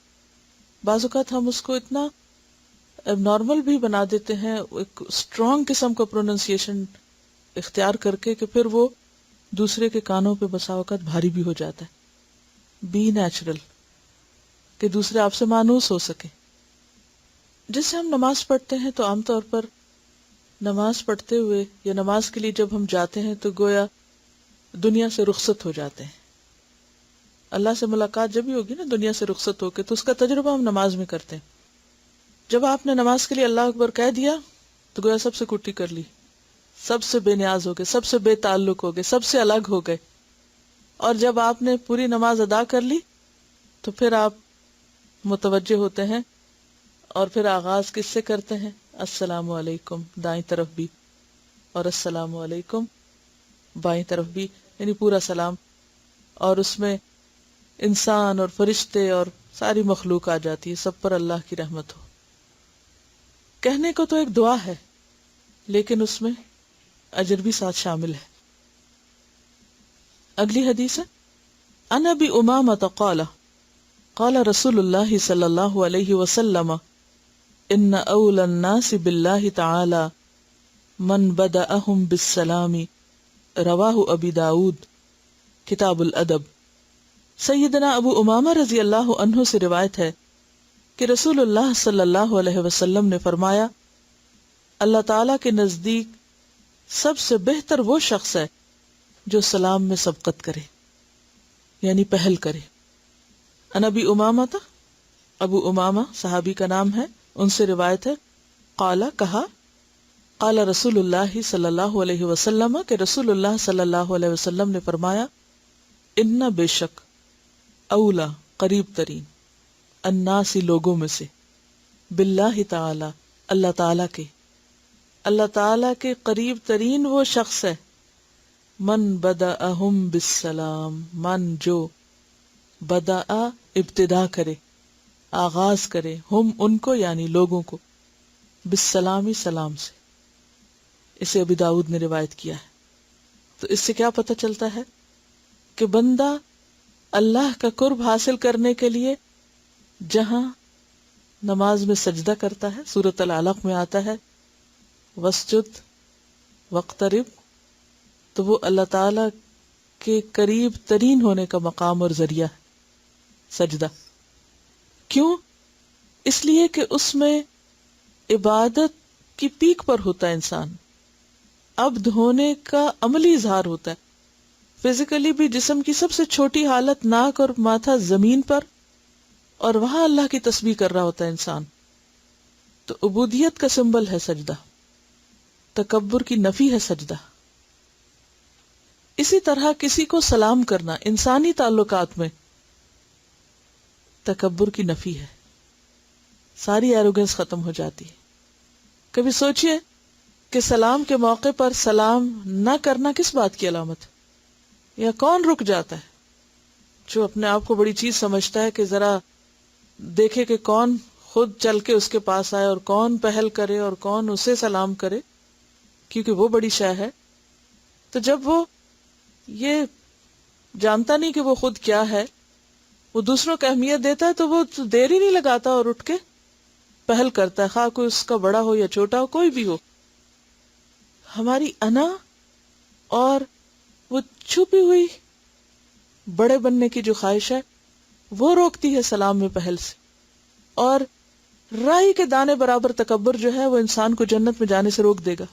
بعض اوقات ہم اس کو اتنا نارمل بھی بنا دیتے ہیں ایک اسٹرانگ قسم کا پروننسیشن اختیار کر کے کہ پھر وہ دوسرے کے کانوں پہ بسا اوقات بھاری بھی ہو جاتا ہے. بی نیچرل کہ دوسرے آپ سے مانوس ہو سکے. جس سے ہم نماز پڑھتے ہیں تو عام طور پر نماز پڑھتے ہوئے یا نماز کے لیے جب ہم جاتے ہیں تو گویا دنیا سے رخصت ہو جاتے ہیں. اللہ سے ملاقات جب ہی ہوگی نا دنیا سے رخصت ہو کے، تو اس کا تجربہ ہم نماز میں کرتے ہیں. جب آپ نے نماز کے لیے اللہ اکبر کہہ دیا تو گویا سب سے کٹی کر لی، سب سے بے نیاز ہو گئے، سب سے بے تعلق ہو گئے، سب سے الگ ہو گئے. اور جب آپ نے پوری نماز ادا کر لی تو پھر آپ متوجہ ہوتے ہیں اور پھر آغاز کس سے کرتے ہیں؟ السلام علیکم، دائیں طرف بھی، اور السلام علیکم بائیں طرف بھی، یعنی پورا سلام. اور اس میں انسان اور فرشتے اور ساری مخلوق آ جاتی ہے، سب پر اللہ کی رحمت ہو. کہنے کو تو ایک دعا ہے لیکن اس میں اجر بھی ساتھ شامل ہے. اگلی حدیث ہے عن ابی امامۃ قال قال رسول اللہ صلی اللہ علیہ وسلم ان اولى الناس باللہ تعالی من بدأهم بالسلام. رواہ ابی داود کتاب الادب. سیدنا ابو امامہ رضی اللہ عنہ سے روایت ہے کہ رسول اللہ صلی اللہ علیہ وسلم نے فرمایا، اللہ تعالیٰ کے نزدیک سب سے بہتر وہ شخص ہے جو سلام میں سبقت کرے، یعنی پہل کرے. ان ابی امامہ تھا، ابو امامہ صحابی کا نام ہے، ان سے روایت ہے قال کہا قال رسول اللہ صلی اللہ علیہ وسلم کہ رسول اللہ صلی اللہ علیہ وسلم نے فرمایا، ان بے شک اولا قریب ترین الناس لوگوں میں سے باللہ تعالی اللہ تعالی کے قریب ترین وہ شخص ہے من بدأہم بالسلام، من جو بدأ ابتدا کرے، آغاز کرے، ہم ان کو یعنی لوگوں کو، بالسلامی سلام سے. اسے ابی داؤد نے روایت کیا ہے. تو اس سے کیا پتہ چلتا ہے کہ بندہ اللہ کا قرب حاصل کرنے کے لیے جہاں نماز میں سجدہ کرتا ہے، سورۃ العلق میں آتا ہے واسجد واقترب، تو وہ اللہ تعالی کے قریب ترین ہونے کا مقام اور ذریعہ ہے سجدہ. کیوں؟ اس لیے کہ اس میں عبادت کی پیک پر ہوتا ہے انسان، عبد ہونے کا عملی اظہار ہوتا ہے. فزیکلی بھی جسم کی سب سے چھوٹی حالت ناک اور ماتھا زمین پر، اور وہاں اللہ کی تسبیح کر رہا ہوتا ہے انسان. تو عبودیت کا سمبل ہے سجدہ، تکبر کی نفی ہے سجدہ. اسی طرح کسی کو سلام کرنا انسانی تعلقات میں تکبر کی نفی ہے، ساری ایروگنس ختم ہو جاتی ہے. کبھی سوچئے کہ سلام کے موقع پر سلام نہ کرنا کس بات کی علامت ہے؟ یا کون رک جاتا ہے جو اپنے آپ کو بڑی چیز سمجھتا ہے کہ ذرا دیکھے کہ کون خود چل کے اس کے پاس آئے اور کون پہل کرے اور کون اسے سلام کرے، کیونکہ وہ بڑی شے ہے. تو جب وہ یہ جانتا نہیں کہ وہ خود کیا ہے، وہ دوسروں کو اہمیت دیتا ہے تو وہ دیر ہی نہیں لگاتا اور اٹھ کے پہل کرتا ہے، خواہ کوئی اس کا بڑا ہو یا چھوٹا ہو، کوئی بھی ہو. ہماری انا اور وہ چھپی ہوئی بڑے بننے کی جو خواہش ہے وہ روکتی ہے سلام میں پہل سے. اور رائی کے دانے برابر تکبر جو ہے وہ انسان کو جنت میں جانے سے روک دے گا،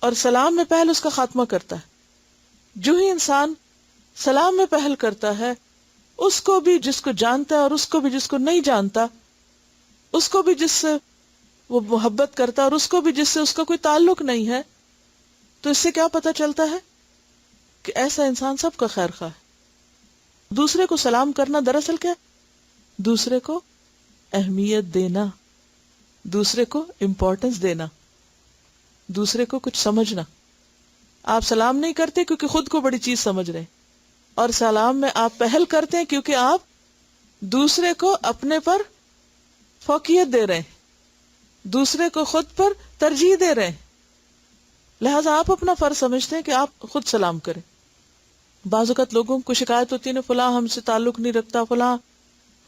اور سلام میں پہل اس کا خاتمہ کرتا ہے۔ جو ہی انسان سلام میں پہل کرتا ہے، اس کو بھی جس کو جانتا ہے اور اس کو بھی جس کو نہیں جانتا، اس کو بھی جس سے وہ محبت کرتا ہے اور اس کو بھی جس سے اس کا کوئی تعلق نہیں ہے، تو اس سے کیا پتہ چلتا ہے کہ ایسا انسان سب کا خیر خواہ ہے۔ دوسرے کو سلام کرنا دراصل کیا؟ دوسرے کو اہمیت دینا، دوسرے کو امپورٹنس دینا، دوسرے کو کچھ سمجھنا۔ آپ سلام نہیں کرتے کیونکہ خود کو بڑی چیز سمجھ رہے ہیں، اور سلام میں آپ پہل کرتے ہیں کیونکہ آپ دوسرے کو اپنے پر فوقیت دے رہے ہیں، دوسرے کو خود پر ترجیح دے رہے ہیں، لہذا آپ اپنا فرض سمجھتے ہیں کہ آپ خود سلام کریں۔ بعض اوقات لوگوں کو شکایت ہوتی ہے نا، فلاں ہم سے تعلق نہیں رکھتا، فلاں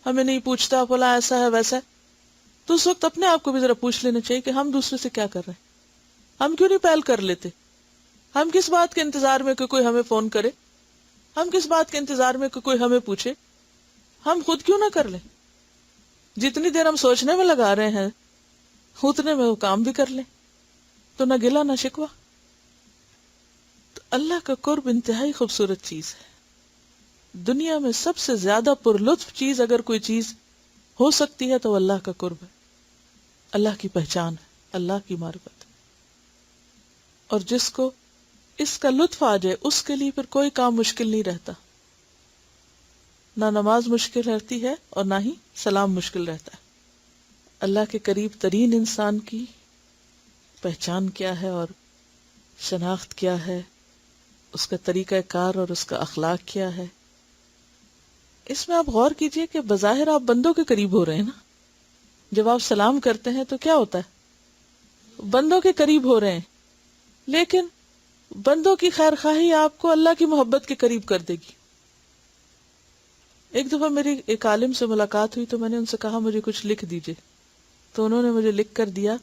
ہمیں نہیں پوچھتا، فلاں ایسا ہے ویسا ہے، تو اس وقت اپنے آپ کو بھی ذرا پوچھ لینا چاہیے کہ ہم دوسرے سے کیا کر رہے ہیں، ہم کیوں نہیں پہل کر لیتے؟ ہم کس بات کے انتظار میں کہ کوئی ہمیں فون کرے، ہم کس بات کے انتظار میں کہ کوئی ہمیں پوچھے، ہم خود کیوں نہ کر لیں؟ جتنی دیر ہم سوچنے میں لگا رہے ہیں اتنے میں وہ کام بھی کر لیں، تو نہ گلا نہ شکوہ۔ تو اللہ کا قرب انتہائی خوبصورت چیز ہے۔ دنیا میں سب سے زیادہ پر لطف چیز اگر کوئی چیز ہو سکتی ہے تو اللہ کا قرب ہے، اللہ کی پہچان ہے، اللہ کی معرفت۔ اور جس کو اس کا لطف آ جائے اس کے لیے پھر کوئی کام مشکل نہیں رہتا، نہ نماز مشکل رہتی ہے اور نہ ہی سلام مشکل رہتا ہے۔ اللہ کے قریب ترین انسان کی پہچان کیا ہے اور شناخت کیا ہے، اس کا طریقہ کار اور اس کا اخلاق کیا ہے، اس میں آپ غور کیجئے کہ بظاہر آپ بندوں کے قریب ہو رہے ہیں نا، جب آپ سلام کرتے ہیں تو کیا ہوتا ہے؟ بندوں کے قریب ہو رہے ہیں، لیکن بندوں کی خیر خواہی آپ کو اللہ کی محبت کے قریب کر دے گی۔ ایک دفعہ میری ایک عالم سے ملاقات ہوئی تو میں نے ان سے کہا مجھے کچھ لکھ دیجئے، تو انہوں نے مجھے لکھ کر دیا،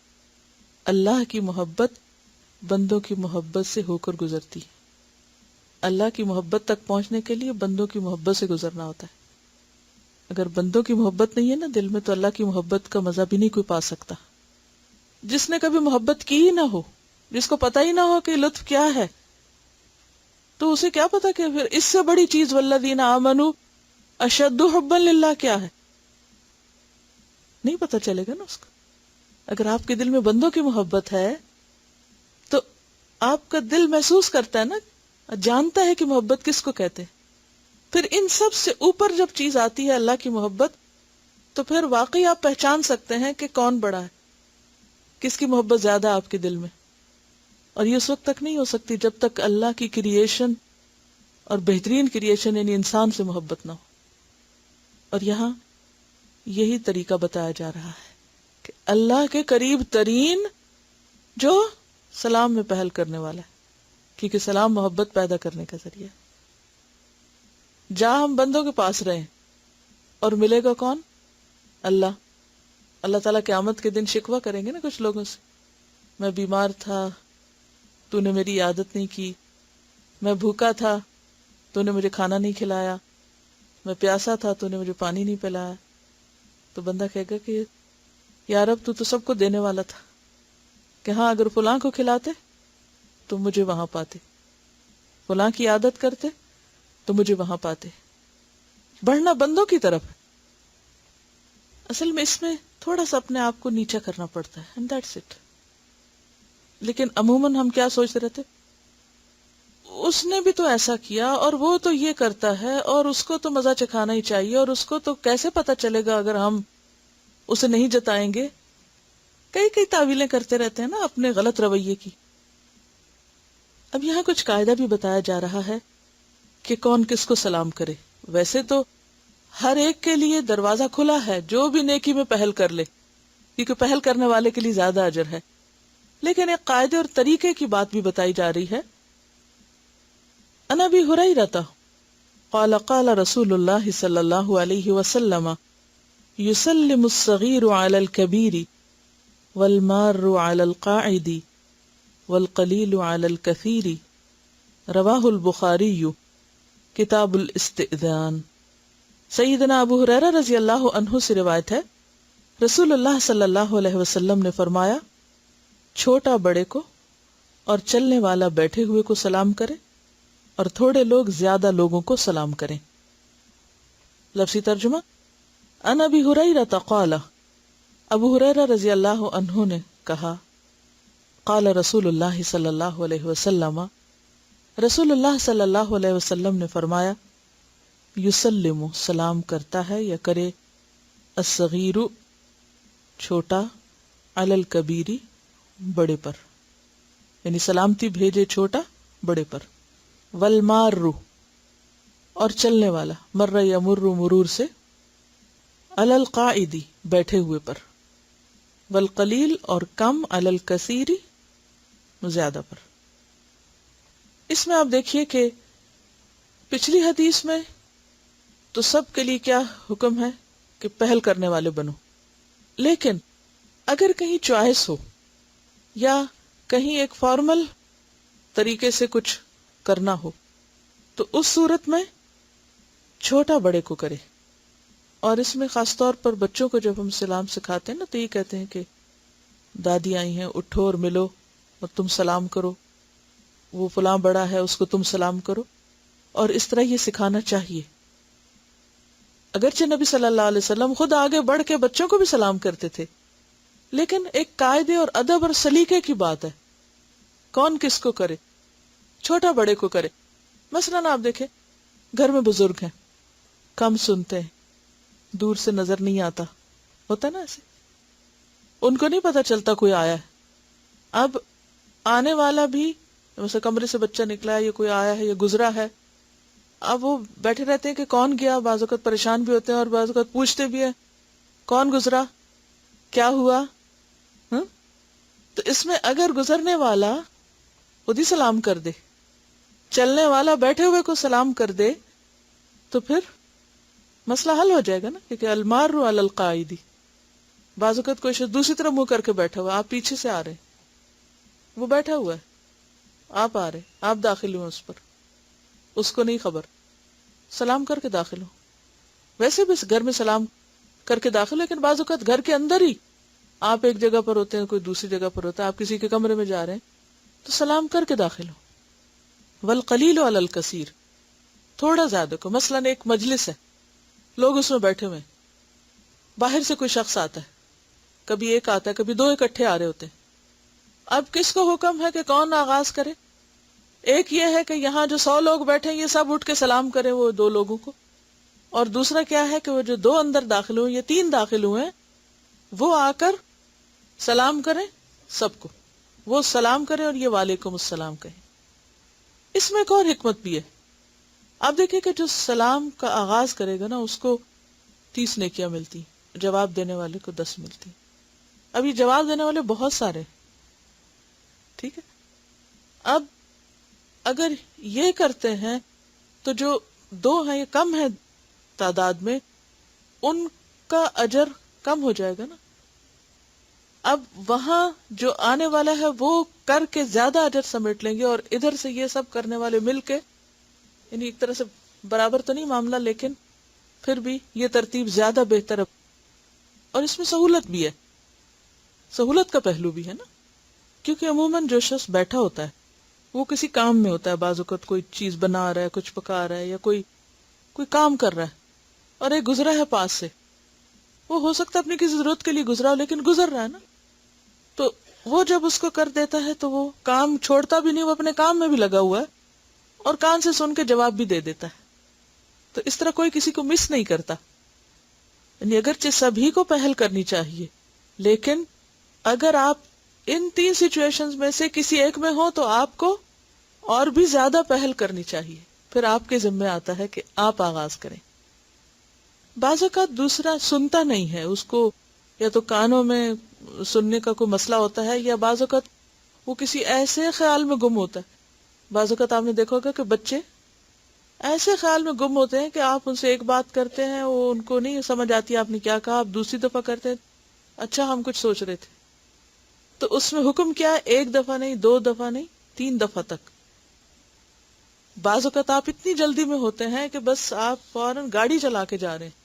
اللہ کی محبت بندوں کی محبت سے ہو کر گزرتی ہے۔ اللہ کی محبت تک پہنچنے کے لیے بندوں کی محبت سے گزرنا ہوتا ہے۔ اگر بندوں کی محبت نہیں ہے نا دل میں، تو اللہ کی محبت کا مزہ بھی نہیں کوئی پا سکتا۔ جس نے کبھی محبت کی ہی نہ ہو، جس کو پتہ ہی نہ ہو کہ لطف کیا ہے، تو اسے کیا پتا کہ پھر اس سے بڑی چیز والذین آمنوا اشد حبا للہ کیا ہے؟ نہیں پتا چلے گا نا اس کو۔ اگر آپ کے دل میں بندوں کی محبت ہے تو آپ کا دل محسوس کرتا ہے نا، جانتا ہے کہ محبت کس کو کہتے ہیں۔ پھر ان سب سے اوپر جب چیز آتی ہے اللہ کی محبت، تو پھر واقعی آپ پہچان سکتے ہیں کہ کون بڑا ہے، کس کی محبت زیادہ آپ کے دل میں۔ اور یہ اس وقت تک نہیں ہو سکتی جب تک اللہ کی کریشن اور بہترین کریشن یعنی انسان سے محبت نہ ہو۔ اور یہاں یہی طریقہ بتایا جا رہا ہے کہ اللہ کے قریب ترین جو سلام میں پہل کرنے والا ہے، کیونکہ سلام محبت پیدا کرنے کا ذریعہ ہے۔ جہاں ہم بندوں کے پاس رہیں اور ملے گا کون؟ اللہ۔ اللہ تعالیٰ قیامت کے دن شکوہ کریں گے نا کچھ لوگوں سے، میں بیمار تھا تو نے میری عادت نہیں کی، میں بھوکا تھا تو نے مجھے کھانا نہیں کھلایا، میں پیاسا تھا تو نے مجھے پانی نہیں پلایا۔ تو بندہ کہے گا کہ یا رب تو سب کو دینے والا تھا، کہ ہاں اگر فلاں کو کھلاتے تو مجھے وہاں پاتے، فلاں کی عادت کرتے تو مجھے وہاں پاتے۔ بڑھنا بندوں کی طرف ہے۔ اصل میں اس میں تھوڑا سا اپنے آپ کو نیچا کرنا پڑتا ہے، and that's it۔ لیکن عموماً ہم کیا سوچتے رہتے، اس نے بھی تو ایسا کیا اور وہ تو یہ کرتا ہے اور اس کو تو مزہ چکھانا ہی چاہیے، اور اس کو تو کیسے پتا چلے گا اگر ہم اسے نہیں جتائیں گے۔ کئی تعویلیں کرتے رہتے ہیں نا اپنے غلط رویے کی۔ اب یہاں کچھ قاعدہ بھی بتایا جا رہا ہے کہ کون کس کو سلام کرے۔ ویسے تو ہر ایک کے لیے دروازہ کھلا ہے جو بھی نیکی میں پہل کر لے، کیونکہ پہل کرنے والے کے لیے زیادہ اجر ہے، لیکن ایک قاعدے اور طریقے کی بات بھی بتائی جا رہی ہے۔ عن ابی ہریرہ قال قال رسول اللہ صلی اللہ علیہ وسلم یسلم الصغیر علی الکبیر والمار علی القاعد والقلیل علی الکثیر، رواہ البخاری کتاب الاستئذان۔ سیدنا ابو ہریرہ رضی اللہ عنہ سے روایت ہے، رسول اللہ صلی اللہ علیہ وسلم نے فرمایا چھوٹا بڑے کو اور چلنے والا بیٹھے ہوئے کو سلام کرے اور تھوڑے لوگ زیادہ لوگوں کو سلام کریں. لفظی ترجمہ ان ابی ہریرہ قال ابو ہریرہ رضی اللہ عنہ نے کہا قال رسول اللہ صلی اللہ علیہ وسلم رسول اللہ صلی اللہ علیہ وسلم نے فرمایا یسلم سلام کرتا ہے یا کرے الصغیر چھوٹا علی الکبیر بڑے پر، یعنی سلامتی بھیجے چھوٹا بڑے پر. والمار اور چلنے والا، مر یمر مرور سے، علی القاعد بیٹھے ہوئے پر، والقلیل اور کم علی الکثیر زیادہ پر. اس میں آپ دیکھیے کہ پچھلی حدیث میں تو سب کے لیے کیا حکم ہے کہ پہل کرنے والے بنو، لیکن اگر کہیں چوائس ہو یا کہیں ایک فارمل طریقے سے کچھ کرنا ہو تو اس صورت میں چھوٹا بڑے کو کرے. اور اس میں خاص طور پر بچوں کو جب ہم سلام سکھاتے ہیں نا تو یہ کہتے ہیں کہ دادی آئی ہیں، اٹھو اور ملو اور تم سلام کرو، وہ فلاں بڑا ہے اس کو تم سلام کرو، اور اس طرح یہ سکھانا چاہیے. اگرچہ نبی صلی اللہ علیہ وسلم خود آگے بڑھ کے بچوں کو بھی سلام کرتے تھے، لیکن ایک قاعدے اور ادب اور سلیقے کی بات ہے کون کس کو کرے. چھوٹا بڑے کو کرے. مثلاً آپ دیکھیں گھر میں بزرگ ہیں، کم سنتے ہیں، دور سے نظر نہیں آتا، ہوتا ہے نا ایسے، ان کو نہیں پتا چلتا کوئی آیا ہے. اب آنے والا بھی مثلا کمرے سے بچہ نکلا ہے یا کوئی آیا ہے یا گزرا ہے، اب وہ بیٹھے رہتے ہیں کہ کون گیا، بعض اوقات پریشان بھی ہوتے ہیں اور بعض اوقات پوچھتے بھی ہیں کون گزرا، کیا ہوا. تو اس میں اگر گزرنے والا خود ہی سلام کر دے، چلنے والا بیٹھے ہوئے کو سلام کر دے، تو پھر مسئلہ حل ہو جائے گا نا. کیونکہ المار علی القاعد، بعض اوقات کوئی شخص دوسری طرف منہ کر کے بیٹھا ہوا، آپ پیچھے سے آ رہے ہیں، وہ بیٹھا ہوا ہے، آپ آ رہے، آپ داخل ہوئے اس پر، اس کو نہیں خبر، سلام کر کے داخل ہو. ویسے بھی گھر میں سلام کر کے داخل ہو، لیکن بعض اوقات گھر کے اندر ہی آپ ایک جگہ پر ہوتے ہیں، کوئی دوسری جگہ پر ہوتا ہے، آپ کسی کے کمرے میں جا رہے ہیں تو سلام کر کے داخل ہو. والقلیل علی الکثیر، تھوڑا زیادہ کو. مثلاً ایک مجلس ہے، لوگ اس میں بیٹھے ہوئے ہیں، باہر سے کوئی شخص آتا ہے، کبھی ایک آتا ہے کبھی دو اکٹھے آ رہے ہوتے ہیں. اب کس کو حکم ہے کہ کون آغاز کرے؟ ایک یہ ہے کہ یہاں جو 100 لوگ بیٹھے ہیں یہ سب اٹھ کے سلام کریں وہ 2 لوگوں کو، اور دوسرا کیا ہے کہ وہ جو 2 اندر داخل ہوئے یا 3 داخل ہوئے ہیں وہ آ کر سلام کریں سب کو، وہ سلام کریں اور یہ وعلیکم السلام کہیں. اس میں ایک اور حکمت بھی ہے. آپ دیکھیں کہ جو سلام کا آغاز کرے گا نا اس کو 30 نیکیاں ملتی، جواب دینے والے کو 10 ملتی. اب یہ جواب دینے والے بہت سارے، ٹھیک ہے. اب اگر یہ کرتے ہیں تو جو 2 ہیں یہ کم ہے تعداد میں، ان کا اجر کم ہو جائے گا نا. اب وہاں جو آنے والا ہے وہ کر کے زیادہ اجر سمیٹ لیں گے، اور ادھر سے یہ سب کرنے والے مل کے، یعنی ایک طرح سے برابر تو نہیں معاملہ لیکن پھر بھی یہ ترتیب زیادہ بہتر ہے. اور اس میں سہولت بھی ہے، سہولت کا پہلو بھی ہے نا، کیونکہ عموماً جو شخص بیٹھا ہوتا ہے وہ کسی کام میں ہوتا ہے، بعض اوقات کوئی چیز بنا رہا ہے، کچھ پکا رہا ہے، یا کوئی کام کر رہا ہے، اور ایک گزرا ہے پاس سے، وہ ہو سکتا ہے اپنی کسی ضرورت کے لیے گزرا ہو لیکن گزر رہا ہے نا، تو وہ جب اس کو کر دیتا ہے تو وہ کام چھوڑتا بھی نہیں، وہ اپنے کام میں بھی لگا ہوا ہے اور کان سے سن کے جواب بھی دے دیتا ہے. تو اس طرح کوئی کسی کو مس نہیں کرتا. یعنی اگرچہ سبھی کو پہل کرنی چاہیے، لیکن اگر آپ ان 3 سچویشنز میں سے کسی ایک میں ہو تو آپ کو اور بھی زیادہ پہل کرنی چاہیے. پھر آپ کے ذمہ آتا ہے کہ آپ آغاز کریں. بعض اوقات دوسرا سنتا نہیں ہے، اس کو یا تو کانوں میں سننے کا کوئی مسئلہ ہوتا ہے، یا بعض اوقات وہ کسی ایسے خیال میں گم ہوتا ہے. بعض اوقات آپ نے دیکھا ہوگا کہ بچے ایسے خیال میں گم ہوتے ہیں کہ آپ ان سے ایک بات کرتے ہیں، وہ ان کو نہیں سمجھ آتی آپ نے کیا کہا، آپ دوسری دفعہ کرتے ہیں اچھا ہم کچھ سوچ رہے تھے. تو اس میں حکم کیا ہے؟ 1 دفعہ نہیں، 2 دفعہ نہیں، 3 دفعہ تک. بعض اوقات آپ اتنی جلدی میں ہوتے ہیں کہ بس آپ فوراً گاڑی چلا کے جا رہے ہیں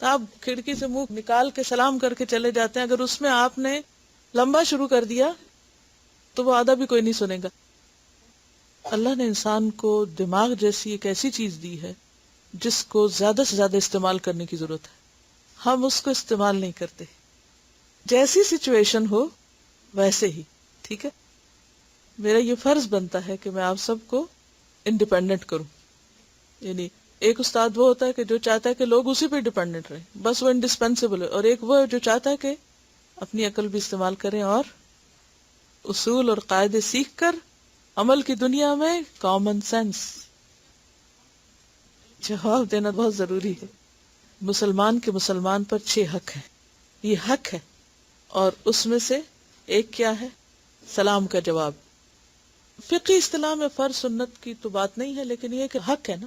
تو آپ کھڑکی سے منہ نکال کے سلام کر کے چلے جاتے ہیں، اگر اس میں آپ نے لمبا شروع کر دیا تو وہ آدھا بھی کوئی نہیں سنے گا. اللہ نے انسان کو دماغ جیسی ایک ایسی چیز دی ہے جس کو زیادہ سے زیادہ استعمال کرنے کی ضرورت ہے. ہم اس کو استعمال نہیں کرتے. جیسی سچویشن ہو ویسے ہی، ٹھیک ہے. میرا یہ فرض بنتا ہے کہ میں آپ سب کو انڈیپینڈنٹ کروں. یعنی ایک استاد وہ ہوتا ہے کہ جو چاہتا ہے کہ لوگ اسی پہ ڈیپینڈنٹ رہیں، بس وہ انڈسپینسیبل ہے، اور ایک وہ جو چاہتا ہے کہ اپنی عقل بھی استعمال کریں اور اصول اور قاعدے سیکھ کر عمل کی دنیا میں کامن سینس. جواب دینا بہت ضروری ہے. مسلمان کے مسلمان پر 6 حق ہیں. یہ حق ہے، اور اس میں سے ایک کیا ہے؟ سلام کا جواب. فقہی اصطلاح میں فرض سنت کی تو بات نہیں ہے، لیکن یہ کہ حق ہے نا،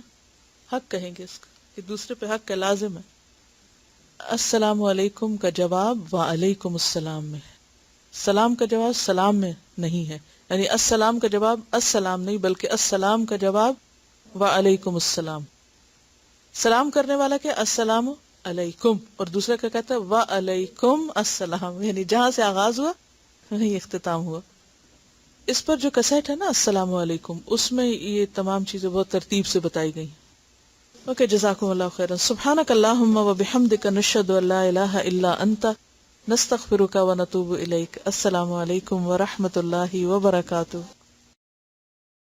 حق کہیں گے اس کا، کہ دوسرے پہ حق کا لازم ہے. السلام علیکم کا جواب وعلیکم السلام میں ہے. سلام کا جواب سلام میں نہیں ہے. یعنی السلام کا جواب السلام نہیں، بلکہ السلام کا جواب وعلیکم السلام. سلام کرنے والا کہ السلام علیکم، اور دوسرا کیا کہتا ہے؟ وعلیکم السلام. یعنی جہاں سے آغاز ہوا وہیں اختتام ہوا. اس پر جو کسیٹ ہے نا السلام علیکم، اس میں یہ تمام چیزیں بہت ترتیب سے بتائی گئی. اوکے، جزاکم اللہ خیرا. سبحانک اللہم و بحمدک، نشہد ان لا الہ الا انت، نستغفرک و نتوب الیک. السلام علیکم و رحمۃ اللہ وبرکاتہ.